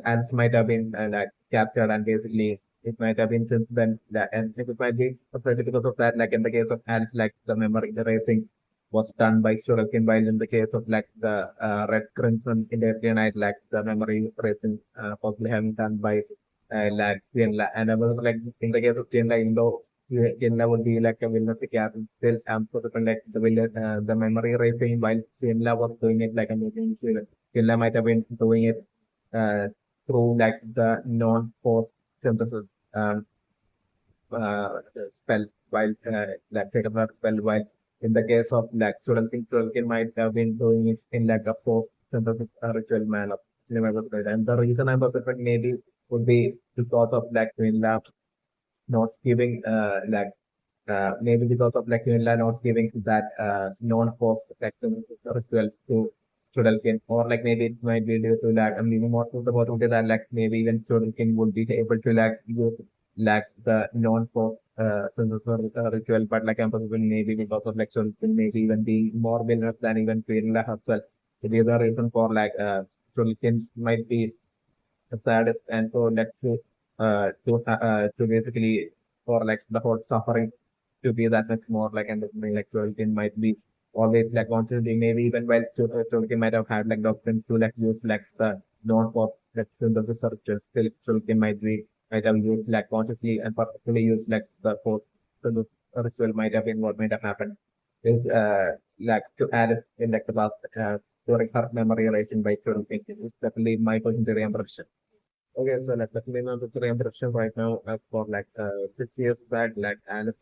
Alice might have been like captured and basically it might have been since then that and it might be precisely because of that like in the case of Alice like the memory erasing was done by Sorokin while in the case of like the Red Crimson in the night like the memory erasing possibly having done by like Tienla and I was like in the case of Tienla even though Tienla would be like a villain captain still sort of like the villain the memory erasing while Tienla was doing it like a movie Tienla might have been doing it uh, through like the non-force synthesis um, uh, spell while like take a spell while in the case of like Chudelkin might have been doing it in like a force synthesis ritual manner. And the reason I'm perfect maybe would be because of like Quinla not giving maybe because of like Quinla not giving that non-force protection ritual to Chudelkin, or like maybe it might be due to like I'm leaning more to the possibility that like maybe even Chudelkin would be able to like use like the non-force synthesis ritual, but like I'm possible maybe because of like Chudelkin maybe even be more villainous than even Quinla herself. So these are reason for like Chudelkin might be the saddest and so like to basically for like the whole suffering to be that much more like and like Tolkien might be always like constantly maybe even while Tolkien might have had like doctrine to like use like the non-pop like the researchers still Tolkien might have used like consciously and purposefully used like the quote so the ritual might have been what might have happened is like to add it in like the past during her memory erasing by Tolkien is definitely my personal impression. Okay, so like definitely not the impression right now for like 6 years back, like Alice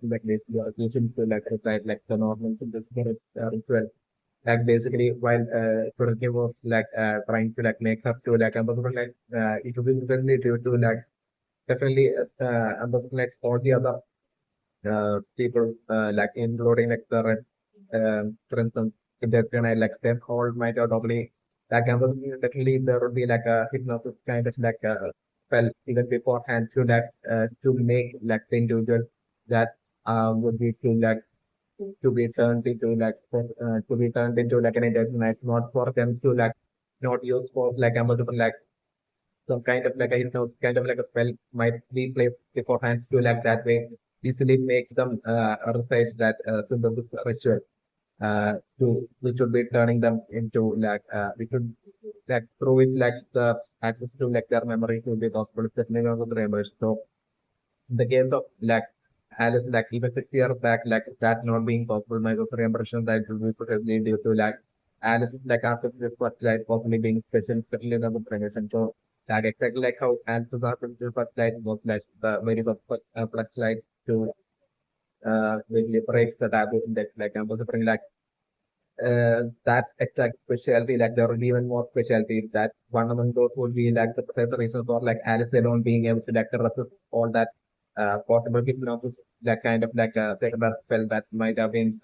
like basically using to like recite like the normal to this ritual. Like basically while Turkey was like trying to like make up to like like it was recently due to like definitely like all the other people like including like the red for instance if they're gonna like them all might have totally like definitely there would be like a hypnosis kind of like a spell even beforehand to like to make like the individual that would be to be turned into to be turned into like an indefinite not for them to like not use for like a multiple like some kind of like a kind of like a spell might be placed beforehand to like that way easily make them recite that synthesis ritual to which would be turning them into like we could like through it like the access to like their memories will be possible certainly not the memories. So in the case of like Alice, like even 6 years back, like that not being possible, my first impression that it will be probably due to like Alice is like after this first light possibly being special, certainly not the pregnant. So like exactly like how Alice was after the first light was like the very first light to really break the taboo index, like I was bring like that exact specialty, like there will be even more specialties that one among those would be like the precise reason for like Alice alone being able to like resist all that possible hypnosis, that kind of like a secondary spell that might have been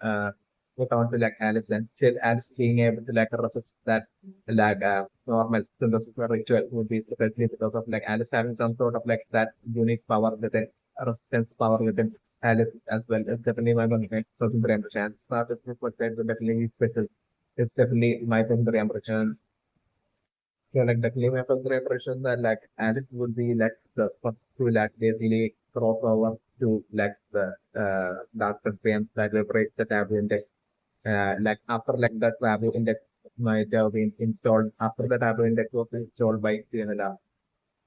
put on to like Alice and still Alice being able to like resist that like normal synthesis ritual would be precisely because of like Alice having some sort of like that unique power within resistance power within Alice as well. It's definitely my one favorite social impression. Not just what kind of definitely special. It's definitely my favorite impression. So like definitely my favorite impression that like Alice would be like the first to like basically cross over to like the dark experience that will break the taboo index. Like after like that taboo index might have been installed after the taboo index was installed by QNLR.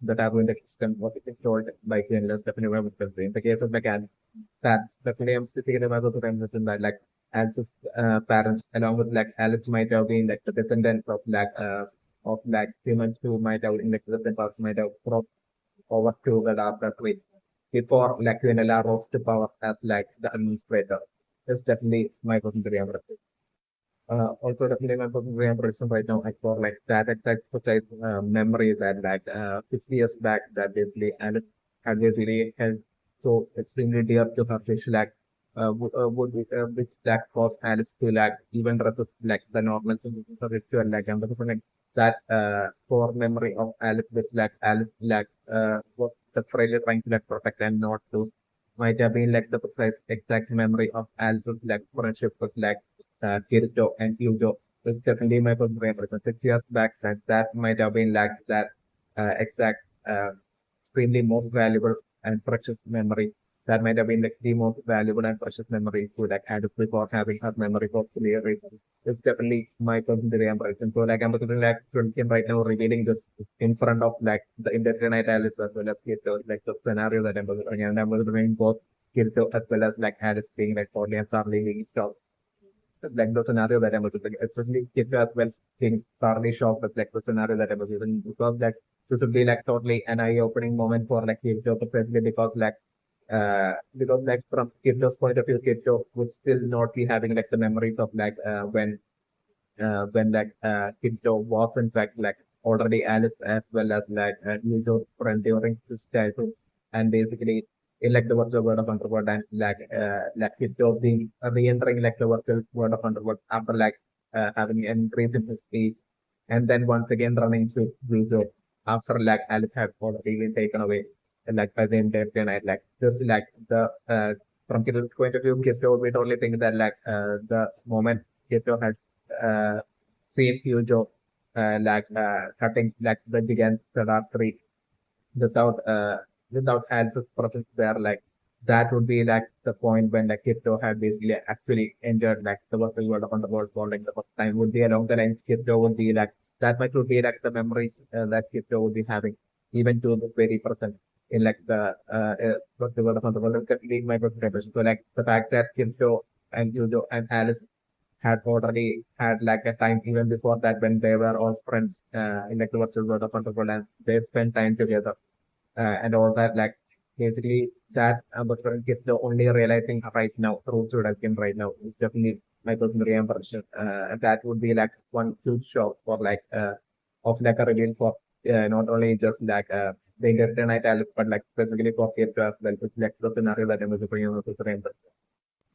The taboo index system was installed by QNLR definitely was the in the case of the cat that definitely I'm still about the mention that like Alice's parents along with like Alice might have been like the descendants of like humans who might have in the present past might have crossed over to the dark tree before like QNLR rose to power as like the administrator. It's definitely my person to remember. Also definitely my person to remember right now I for like that exact precise memory that like 50 years back that basically Alice had basically held so extremely dear to her fish like which that caused Alice to like even resist like the normal ritual like and like that core memory of Alice which like Alice like was desperately trying to like protect and not lose might have been like the precise exact memory of Alice's like friendship with like Kirito and Yujo. It's definitely my favorite person. 6 years back that might have been like that exact extremely most valuable and precious memory that might have been like the most valuable and precious memory to like Alice before having her memory possibly erased. It's definitely my personal embarrassing. So like I'm looking like Chudelkin right now revealing this in front of like the internet Alice as well as Kirito, like the scenario that I'm looking and I'm looking both Kirito as well as like Alice being like totally and thoroughly being stopped. It's like the scenario that I'm looking like, especially Kirito as well being thoroughly shocked with like the scenario that I was even because like this would be like totally an eye-opening moment for like Kirito precisely because like from Kirito's point of view, Kirito would still not be having like the memories of like when like Kirito was in fact like already Alice as well as like Yujo's friend during his childhood and basically in like the virtual world of Underworld and like Kirito being re-entering like the virtual world of Underworld after like having an increase in his speed and then once again running to Yujo after like Alice had already been taken away like by the entire night like this like the from Kirito's point of view Kirito would only think that like the moment Kirito had uh, seen Fujo cutting like the gigant stellar tree without without Alpha's presence there like that would be like the point when like Kirito had basically actually entered like the virtual world of Underworld for like the first time would be along the lines Kirito would be like that much would be like the memories that Kirito would be having even to this very present in like the virtual world of Underworld definitely my personal impression. So like the fact that Kirito and Yujo and Alice had already had like a time even before that when they were all friends in like the virtual world of Underworld and they spent time together and all that like basically that but get the only realizing right now through Chudelkin right now is definitely my personal impression that would be like one huge shock for like of like a reveal for not only just like the internet but like specifically for Kirito as well which like the scenario that I was bringing up to the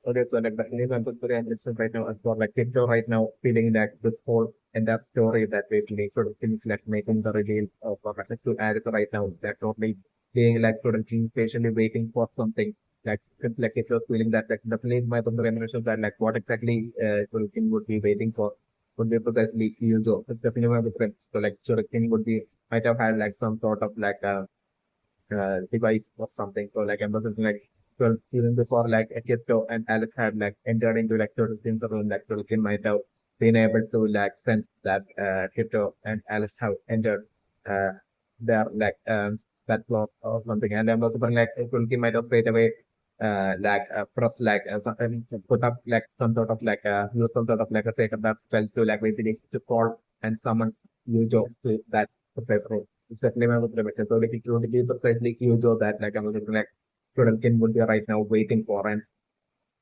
okay, so like the Indian contemporary analyst right now, as for like Tiktok right now, feeling that this whole entire story that basically sort of seems like making the reveal of reference to Addis right now, that totally being like sort of patiently waiting for something. Like it was feeling that like definitely my consideration that like what exactly Chudelkin would be waiting for would be precisely Yuzo. It's definitely my difference. So like Chudelkin would be might have had like some sort of like device or something. So like I'm something like well, even before like Ekito and Alice had like entered into like certain things around like Tolkien might have been able to like sense that Ekito and Alice have entered uh their like that plot or something. And I'm also like Tolkien might have straight away press like put up like some sort of like use some sort of like a second that spell to like basically to call and summon Yujo to that precise role. It's definitely my motivation. So like it would be precisely Yujo that like I'm looking like Chudelkin would be right now waiting for and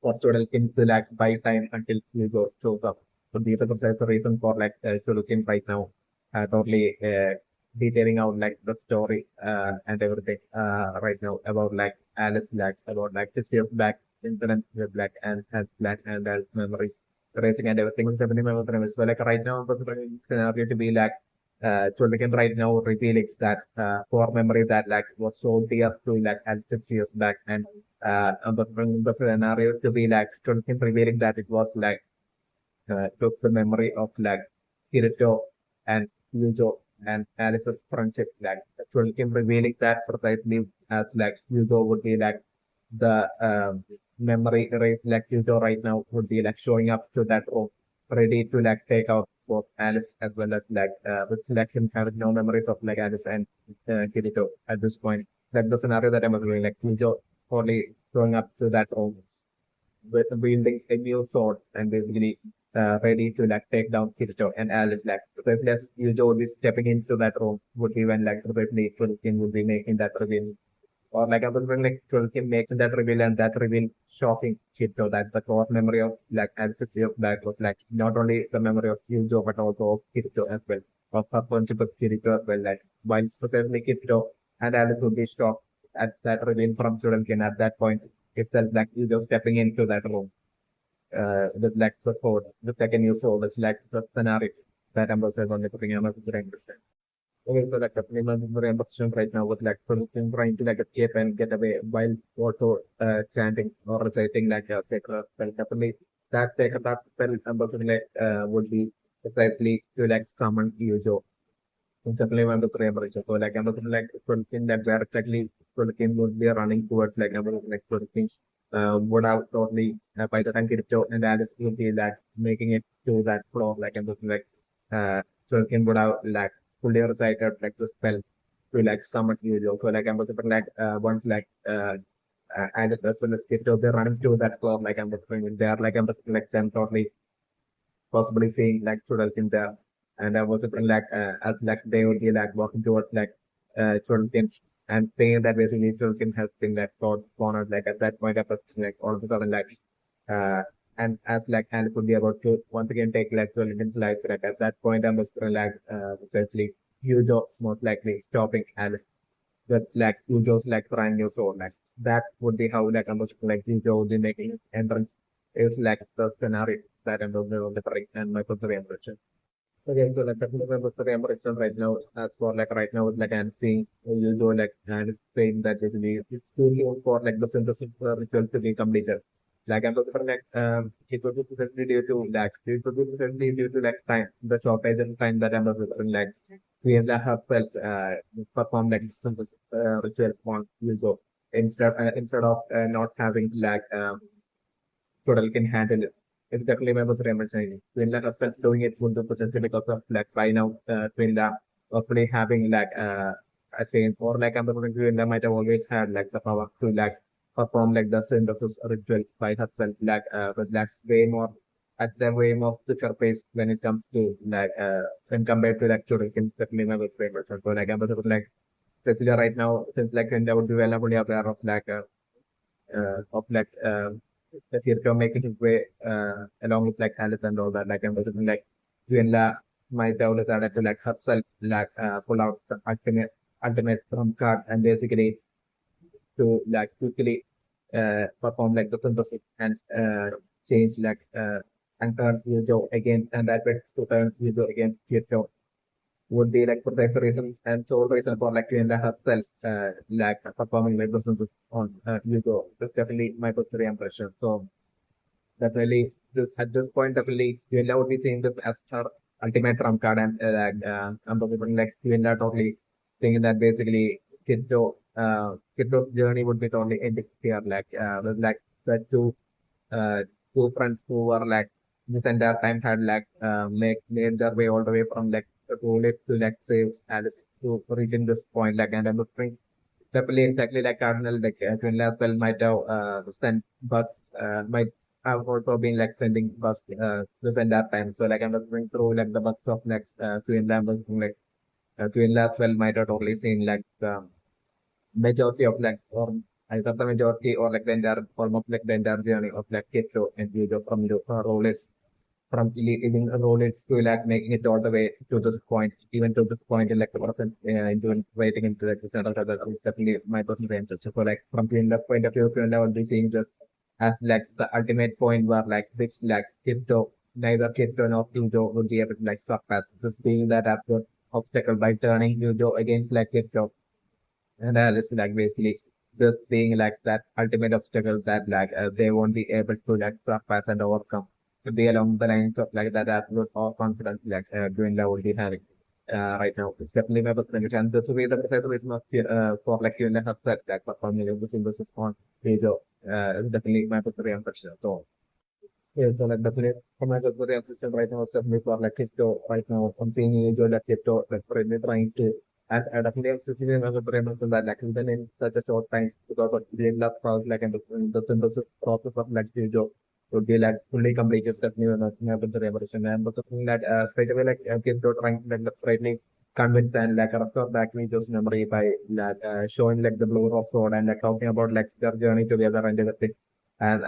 for Chudelkin to like buy time until Yujo shows up. So these are the reason for like Chudelkin right now totally detailing out like the story and everything right now about like Alice Black, about like 6 years back incident with Black and has Black and Alice memory racing and everything was definitely my memory. So like right now the scenario to be like Chudelkin right now revealing that core memory that like was so dear to like Alice 6 years back and the scenario to be like Chudelkin revealing that it was like took the memory of like Kirito and Yujo and Alice's friendship, like actually him revealing that precisely as like Yujo would be like the memory erase like Yujo right now would be like showing up to that room ready to like take out for Alice as well as with like him having no memories of like Alice and Kirito at this point. That's the scenario that I was doing, like Kirito only going up to that room with wielding a new sword and basically ready to like take down Kirito and Alice. Like probably as Yujo would be stepping into that room would be when like probably Chudelkin would be making that reveal. Or like I was when like Chudelkin making that reveal and that reveal shocking Kirito that the close memory of like Alice's way of that was like not only the memory of Yujo but also of Kirito as well. Of her friendship with Kirito as well. Like while probably Kirito and Alice would be shocked at that reveal from Chudelkin at that point itself like Yujo stepping into that room with like the force, the second you saw was like the scenario that Ambassador on the putting on the percent. Okay, so like definitely my memory position right now was like sort trying to like escape and get away while also chanting or reciting like a sacred spell. Definitely that spell Ambassador like would be precisely to like summon Yujo. Definitely my memory position. So like Ambassador like Chudelkin that where exactly Chudelkin would be running towards like Ambassador like Chudelkin would have totally by the time Kirito and Alice would be like making it to that floor like and like Sulkin would have like fully recited like the spell to like summon Yujo. So like I'm like once like Alice as well as Kirito they're running to that floor like I'm they are like I'm like them totally possibly seeing like Chudelkin there. And I was like as like they would be like walking towards like Chudelkin and saying that basically Chudelkin has been like cornered like at that point I was like all of a sudden like uh and as like Alice would be about to once again take like Chudelkin's life like at that point I was like essentially Yujo most likely stopping Alice with like Yujo's like trying your soul like that would be how like I'm like Yujo would be making entrance is like the scenario that I'm delivering and my personal impression. Okay, so like definitely my personal impression right now, as for like right now, like I'm seeing usual like and saying that basically it's too soon for like the synthesis ritual to be completed. Like I'm talking about like it would be precisely due to like it would be precisely due to like time the shortage in time that I'm referring like we have herself perform like synthesis rituals on user instead of not having like Sodal can handle it. It's definitely my most revolutionary. Twinla herself doing it would be potentially because of like by now Twinla hopefully having like a change or like I'm thinking Twinla might have always had like the power to like perform like the synthesis ritual by herself like with like way more at the way more switcher pace when it comes to like when compared to like Sodal can definitely my most revolutionary. So like I'm like Cecilia right now since like Twinla would be well aware of like the theater making his way along with like Alice and all that. Like I'm just like Yuenla might have decided to like herself like pull out the ultimate trump card and basically to like quickly perform like the synthesis and change like and turn Yujo again and that way to turn Yujo again Kirito would be like protect the reason and sole reason for like Yuenla herself like performing like the synthesis on Yujo. That's definitely my personal impression. So definitely, this at this point, definitely, Yuenla would be seeing this as her ultimate trump card, and I'm talking like Yuenla totally thinking that basically Kiddo's journey would be totally ending here. Like, with like the uh, two friends who were like this entire time had like made their way all the way from like the goal to like save Alice to reaching this point. Like, and I'm looking definitely exactly like Cardinal, like Yuenla as well might have sent, but might have also been like sending bugs this entire time. So like I'm just going through like the bugs of like Twin Lamb like Twin Lab well might have totally seen like majority of like or either the majority or like the entire almost like the entire journey of like Ketro and Yujo from the role is from leading a role is to like making it all the way to this point, even to this point in like the person into waiting into like the center of that is definitely my personal interest. So like from the point of view, I would be seeing this as like the ultimate point where like this like Kipto, neither Kipto nor Yujo would be able to like surpass this being that absolute obstacle by turning Yujo against like Kipto. And it's like basically this being like that ultimate obstacle that like they won't be able to like surpass and overcome to be along the lines of like that absolute or confidence like Gwenda will be having right now. It's definitely my perspective. And this will be the precise reason of for like you and have said that performing of the synthesis on Pedro is definitely my perspective. So Yeah, so like definitely from my perspective right now, definitely for like crypto right now, I'm seeing usually like crypto like really trying to and definitely I'm seeing as a brain that like even in such a short time because of the last process like and the synthesis process of like usual would be like fully completed definitely not never the revolution and but the thing that straight away like crypto trying to like rightly convince and like restore back Nijo's memory by like showing like the blue rock sword and like talking about like their journey together and everything and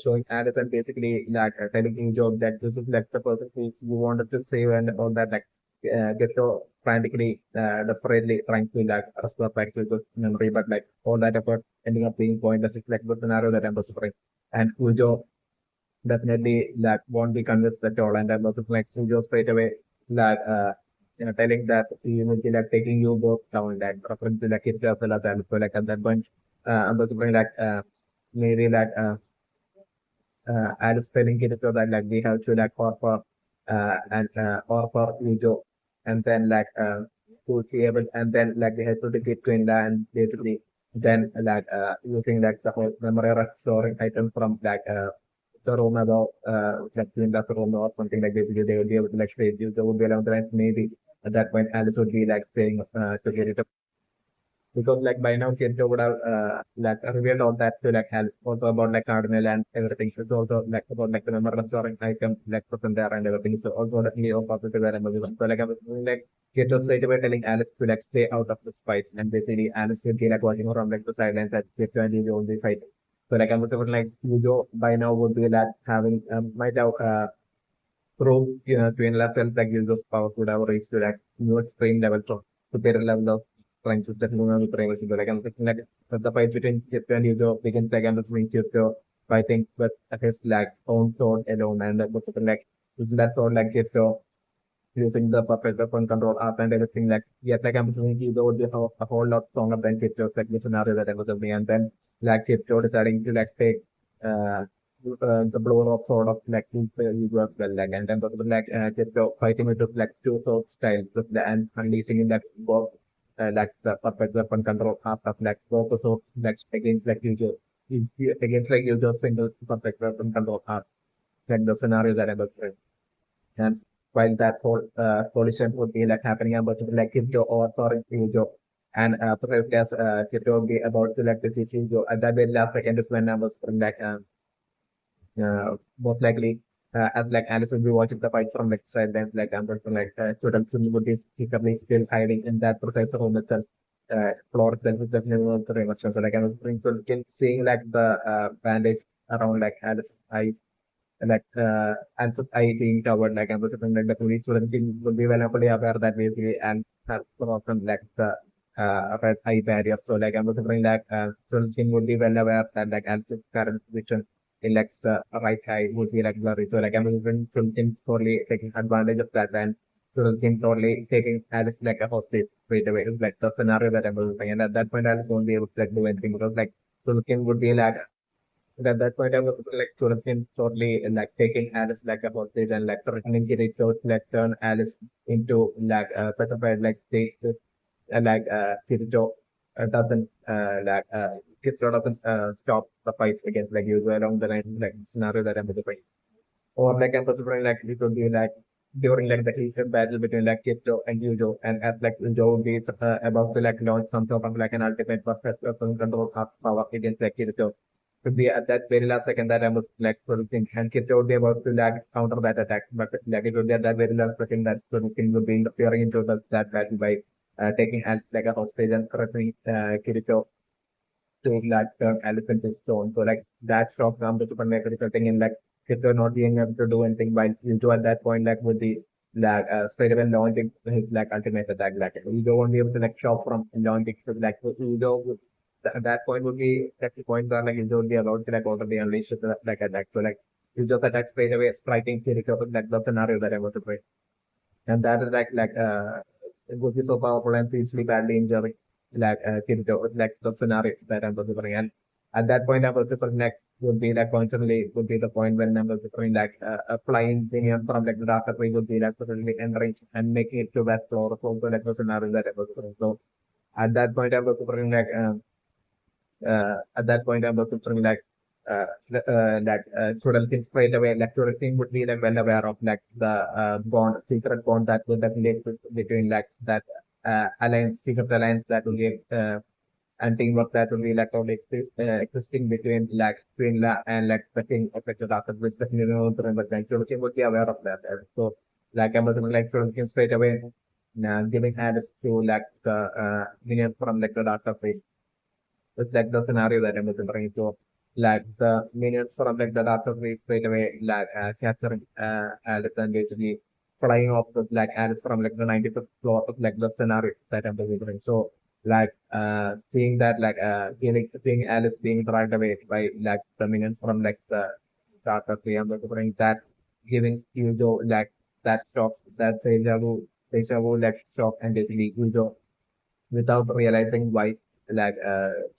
showing Anderson basically like telling him joke that this is like the person who you wanted to save and all that like get so frantically desperately trying to like restore back to good memory but like all that effort ending up being pointless. It's like the scenario that I'm suffering and Fujo definitely like won't be convinced at all and I'm also like Fujo straight away like telling that you will be like taking you both down like referring to like it as well as and so like at that point I'm also like maybe like and spelling it so that like we have to like or and or for user and then like to be able and then like we have to get to India and basically then like using like the whole memory storing items from like the room about like to India's room or something like basically they would be able to like trade you they would be allowed to like maybe at that point Alice would be like saying to get it because like by now Kento would have like revealed all that to like help also about like Cardinal and everything. It's also like about like the member restaurant item like present there and everything. So also the Leo positive and everything. So like I was like Kento straight away telling Alice to like stay out of this fight and basically Alice would be like watching from like the sidelines that Kento and Yujo would be fighting. So like I was like Yujo by now would be like having might have proved to enlarge self like Yujo's power would have reached to like new extreme levels of superior level of strength is definitely one of the privacy. But like I'm thinking like the fight between Chip and Yuzo begins like I'm between Chip fighting with his like own sword alone and like what's like this that sword like Chip using the puppet weapon control art and everything like yet like I'm between Yuzo would be a whole lot stronger than Chip like the scenario that I was doing and then like Chip deciding to like take uh the blow of sword of like Yuzo as well like and then like Chip fighting with like two sword styles and unleashing in that both like the puppet weapon control half of like focus of like against like user against like user single puppet weapon control half like the scenario that I was in. And while that whole collision would be like happening about to like Kipto or foreign user and perhaps as Kipto would be about to like the user at that very last second is when I was like most likely as like Alice would be watching the fight from like sidelines, like I'm from like Chudelkin would be secretly still hiding in that precise room itself. Floor itself is definitely not the reaction. So like I was seeing like the bandage around like Alice eye like Alice's eye being covered like I was like the police would be well fully aware that basically and has broken like the red eye barrier. So like I was wondering that Chudelkin would be well aware that like Alice's current position elects right eye would be like blurry. So like I'm even Sultan totally taking advantage of that and Sultan totally taking Alice like a hostage straight away. It's like the scenario that I'm looking and at that point Alice won't be able to like do anything because like Sultan would be like at that point I was like Sultan totally like taking Alice like a hostage and like threatening to so like turn Alice into like a certified like state like Kirito doesn't like Kirito doesn't stop the fights against like usual along the line like scenario that I'm describing. Or like I'm describing like it would be like during like the heated battle between like Kirito and Yujo and as like Yujo would be about to like launch some sort of like an ultimate perfect weapon controls half power against like Kirito. Could be at that very last second that I was like sort of think and Kirito would be about to like counter that attack, but like it would be at that very last second that sort of thing would be interfering into that battle by taking Alice like a hostage and threatening Kirito to like turn Alice into stone. So like that shock from the Superman resulting in like Kirito not being able to do anything while Yujo at that point like would be like straight away launching his like ultimate attack. Like Yujo won't be able to like stop from launching so like Yujo would at that point would be at the point where like Yujo would be allowed to like already unleash the like attack. So like Yujo's attack straight away striking Kirito like the scenario that I was to play. And that is it would be so powerful and easily badly injuring like Kirito, like the scenario that I'm delivering. And at that point, I'm delivering like would be like constantly would be the point when I'm delivering like a flying thing from like the darker way would be like suddenly entering and making it to that floor. So like the scenario that I was delivering. So at that point, I'm delivering like at that point I'm also like Chudelkin straight away, like Chudelkin would be like well aware of like the bond, secret bond that will definitely exist between like that alliance, secret alliance that will be and teamwork that will be like totally existing between like Queen and like the king of the Dark, which definitely knows remember that Chudelkin would be aware of that. So like I was like Chudelkin straight away giving hands to like the minions from like the Dark it's like the scenario that I'm considering. So, like the minions from like the Dark Race straight away, like capturing Alice and basically flying off the like Alice from like the 95th floor of like the scenario that I'm considering. So, like seeing that, like seeing Alice being dragged away by like the minions from like the Dark Tree, I'm considering that giving Yujo like that shock, that deja vu like shock, and basically Yujo without realizing why, like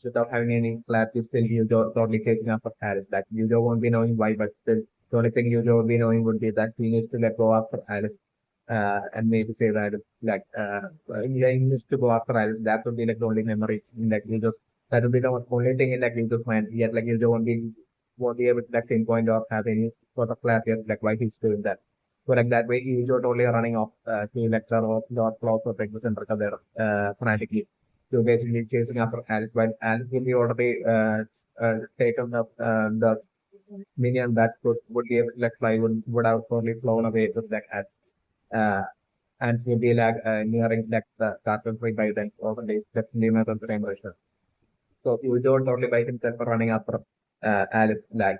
without having any clarity, still you don't totally chasing after Alice. Like you don't won't be knowing why, but still the only thing you don't be knowing would be that he needs to let go after Alice. And maybe say that it's like yeah, he needs to go after Alice. That would be like the only memory in like you just that would be the only thing in like you just mind. Yet like you don't won't be able to like pinpoint or have any sort of clarity as like why he's doing that. So like that way he's totally running off to like the close of like the center there frantically. So basically chasing after Alice, while Alice will be already taken up the minion that would be able to like fly would have totally flown away with that Alice. Uh, and he'll be like nearing like the cartoon free by then over days definitely not on the same version. So he was totally by himself running after Alice, like,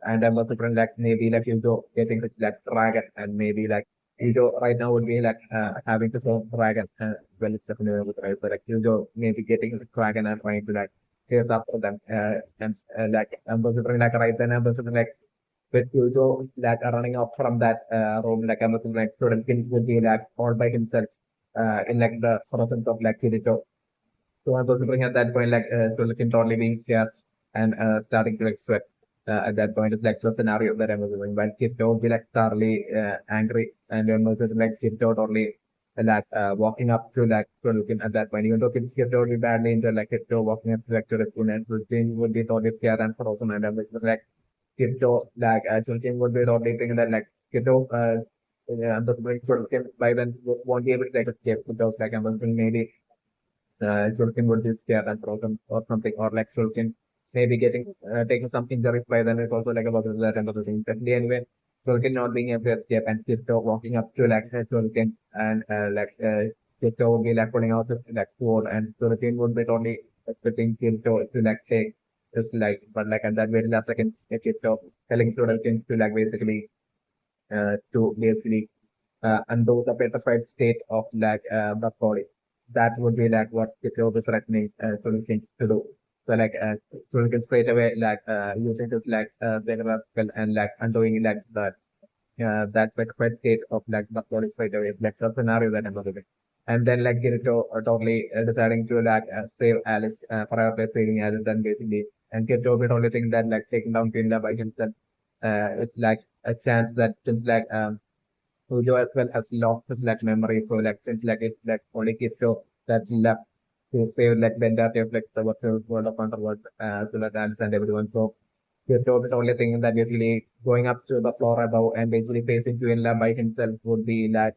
and I'm also thinking like maybe like Yujo getting his like dragon, and maybe like Yujo right now would be like having his own dragon. Well, it's definitely with right, but like Yujo maybe getting his dragon and trying to like chase after them. And like I'm also thinking like right then I'm also thinking like with Yujo like running off from that room, like I'm also thinking like Chudelkin would be like all by himself in like the presence of like Kirito. So I was wondering at that point, like, to look totally being scared and starting to like sweat. At that point, it's like the scenario that I was doing. When Kirito would be like thoroughly angry, and then was like Kirito totally like walking up to like to looking at that point. Even though Kirito would be badly injured, like Kirito walking up to like to the spoon and Chulkin would be totally scared and frozen. And then it was like Kirito, like Chulkin would be totally thinking that like Kirito, and the Chulkin by then won't be able to like escape because like I was thinking maybe Chudelkin would be scared and frozen or something, or like Chudelkin maybe getting taking some injuries by then it's also like about that and other things. Definitely anyway, Chudelkin not being able to escape and Kirito walking up to like Chudelkin and Kirito would be like pulling out his like sword and Chudelkin would be only expecting Kirito to like take his like but like at that very last second Kirito telling Chudelkin to like basically to basically undo the petrified state of like the body. That would be like what Kitty was threatening solution to do. So like solution straight away like using this like regular spell and like undoing like that petrified state of like the body straight away. Like the scenario that I'm looking. And then like Kirito totally deciding to like save Alice, prioritize saving Alice and basically and Kirito would only think that like taking down Kinda by himself it's like a chance that just like Ujo as well has lost his like memory, so like since like it's like only Kirito that's left to save like the entirety of like the virtual world of Underworld, to like dance and everyone. So Kirito is the only thing that basically going up to the floor above and basically facing Tuinla by himself would be like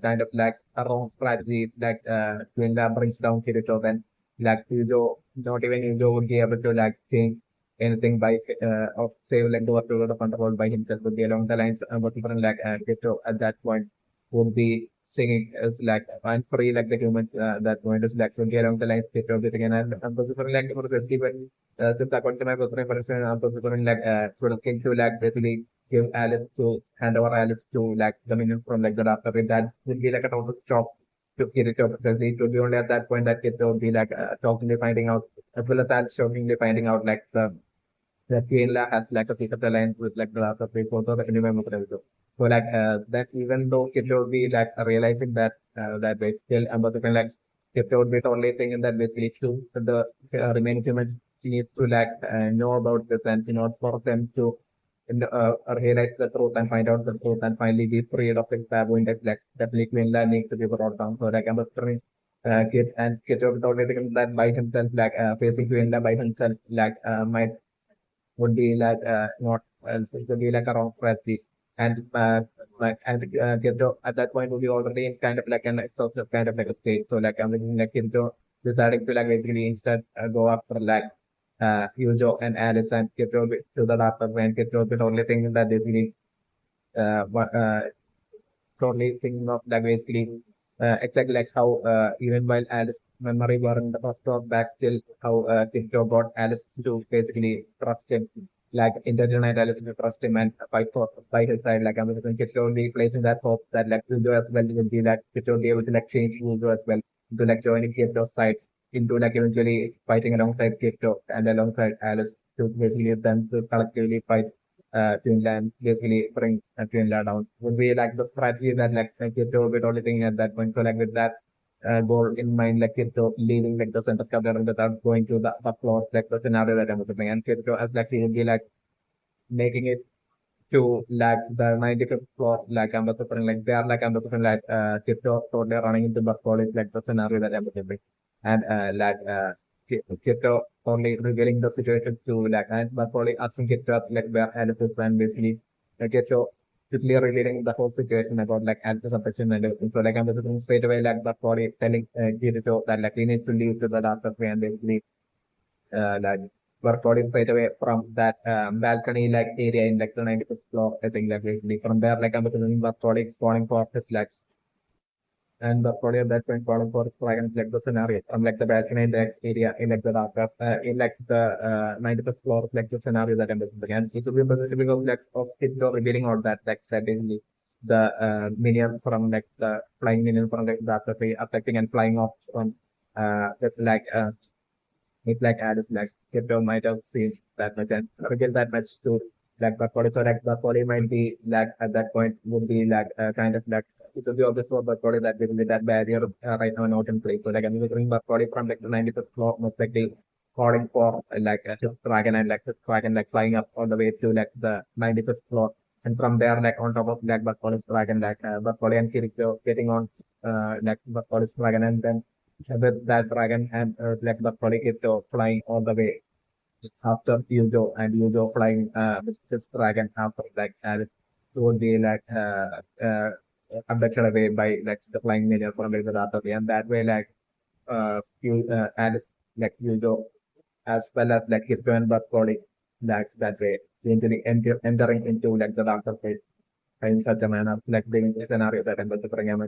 kind of like a wrong strategy like Tuinla brings down Kirito then like Ujo not even Ujo would be able to like change anything by of save like the world of Underworld by himself would be along the lines what different like Kirito at that point would be singing as like I'm free like the humans that point is like would be along the lines Kirito would be singing and I'm preferring like for the Steven since according to my preference I'm preferring like sort of king to like basically give Alice to hand over Alice to like the minion from like the Raptor. That would be like a total shock to Kirito because it would be only at that point that Kirito would be like shockingly finding out as well as Alice shockingly finding out like the that Kayla has like a secret alliance with like the Raptor space also the anime also. So like that even though Kirito would be like realizing that that way still I'm also feeling like Kirito would be the only thing in that basically to the remaining humans she needs to like know about this and in order for them to realize the truth and find out the truth and finally be freed of the baboon that like definitely Queen needs to be brought down. So like I'm kid and kid would only think that by himself, like facing Queen by himself, like might would be like not it would be like a wrong strategy. And Kirito at that point would be already in kind of like an exhausted kind of like a state. So like I'm thinking like Kirito deciding to like basically instead go after like Yuzo and Alice and Kirito to the dark and Kirito the only thing that basically what totally thinking of like basically exactly like how even while Alice memory were in the first of back still how Tito got Alice to basically trust him like internet Alice to trust him and fight for by his side like I'm thinking Tito only placing that hope that like Tito as well will be like Tito will be able to like change Tito as well to like joining Tito's side into like eventually fighting alongside Tito and alongside Alice to basically them to collectively fight Finland basically bring Finland down would be like the strategy that like Kirito would only thing at that point. So like with that goal in mind, like Kirito leaving like the center cover without going to the floor, like the scenario that I'm looking and Kirito as like he would be like making it to like the 95th floor, like I'm looking like they are like I'm looking like Kirito totally running into the floor is like the scenario that I'm looking and Kirito only revealing the situation to like and but probably asking Kirito like where Alice is and basically Kirito quickly revealing the whole situation about like Alice's affection and everything. So like I'm just straight away like but probably telling Kirito that like he needs to leave to the darker way and basically like work out straight away from that balcony like area in like the 95th floor. I think like basically from there like I'm just work out spawning for his legs and the probably at that point calling for dragons like the scenario from like the balcony in that area in like the dark in like the 95th floors like the scenario that I'm looking and it should be because like of it revealing all that like that basically the minion from like the flying minion from like the after affecting and flying off from with like it's like Alice like Kipto might have seen that much and reveal that much to like Bakori. So like Bakori might be like at that point would be like kind of like it would be obvious for Bakori that there will be that barrier right now not in place. So like I'm doing Bakori from like the 95th floor most likely calling for like his dragon and like his dragon like flying up all the way to like the 95th floor. And from there, like on top of like Bakori's dragon, like Bakori and Kirito getting on like Bakori's dragon and then with that dragon and like the Polycrypto flying all the way after Yujo and Yujo flying with this dragon after like it would be like abducted away by like the flying minion from like the other way and that way like you and like Yujo as well as like his and but Poly that's that way eventually entering into like the darker fate in such a manner like the scenario that I'm going to bring him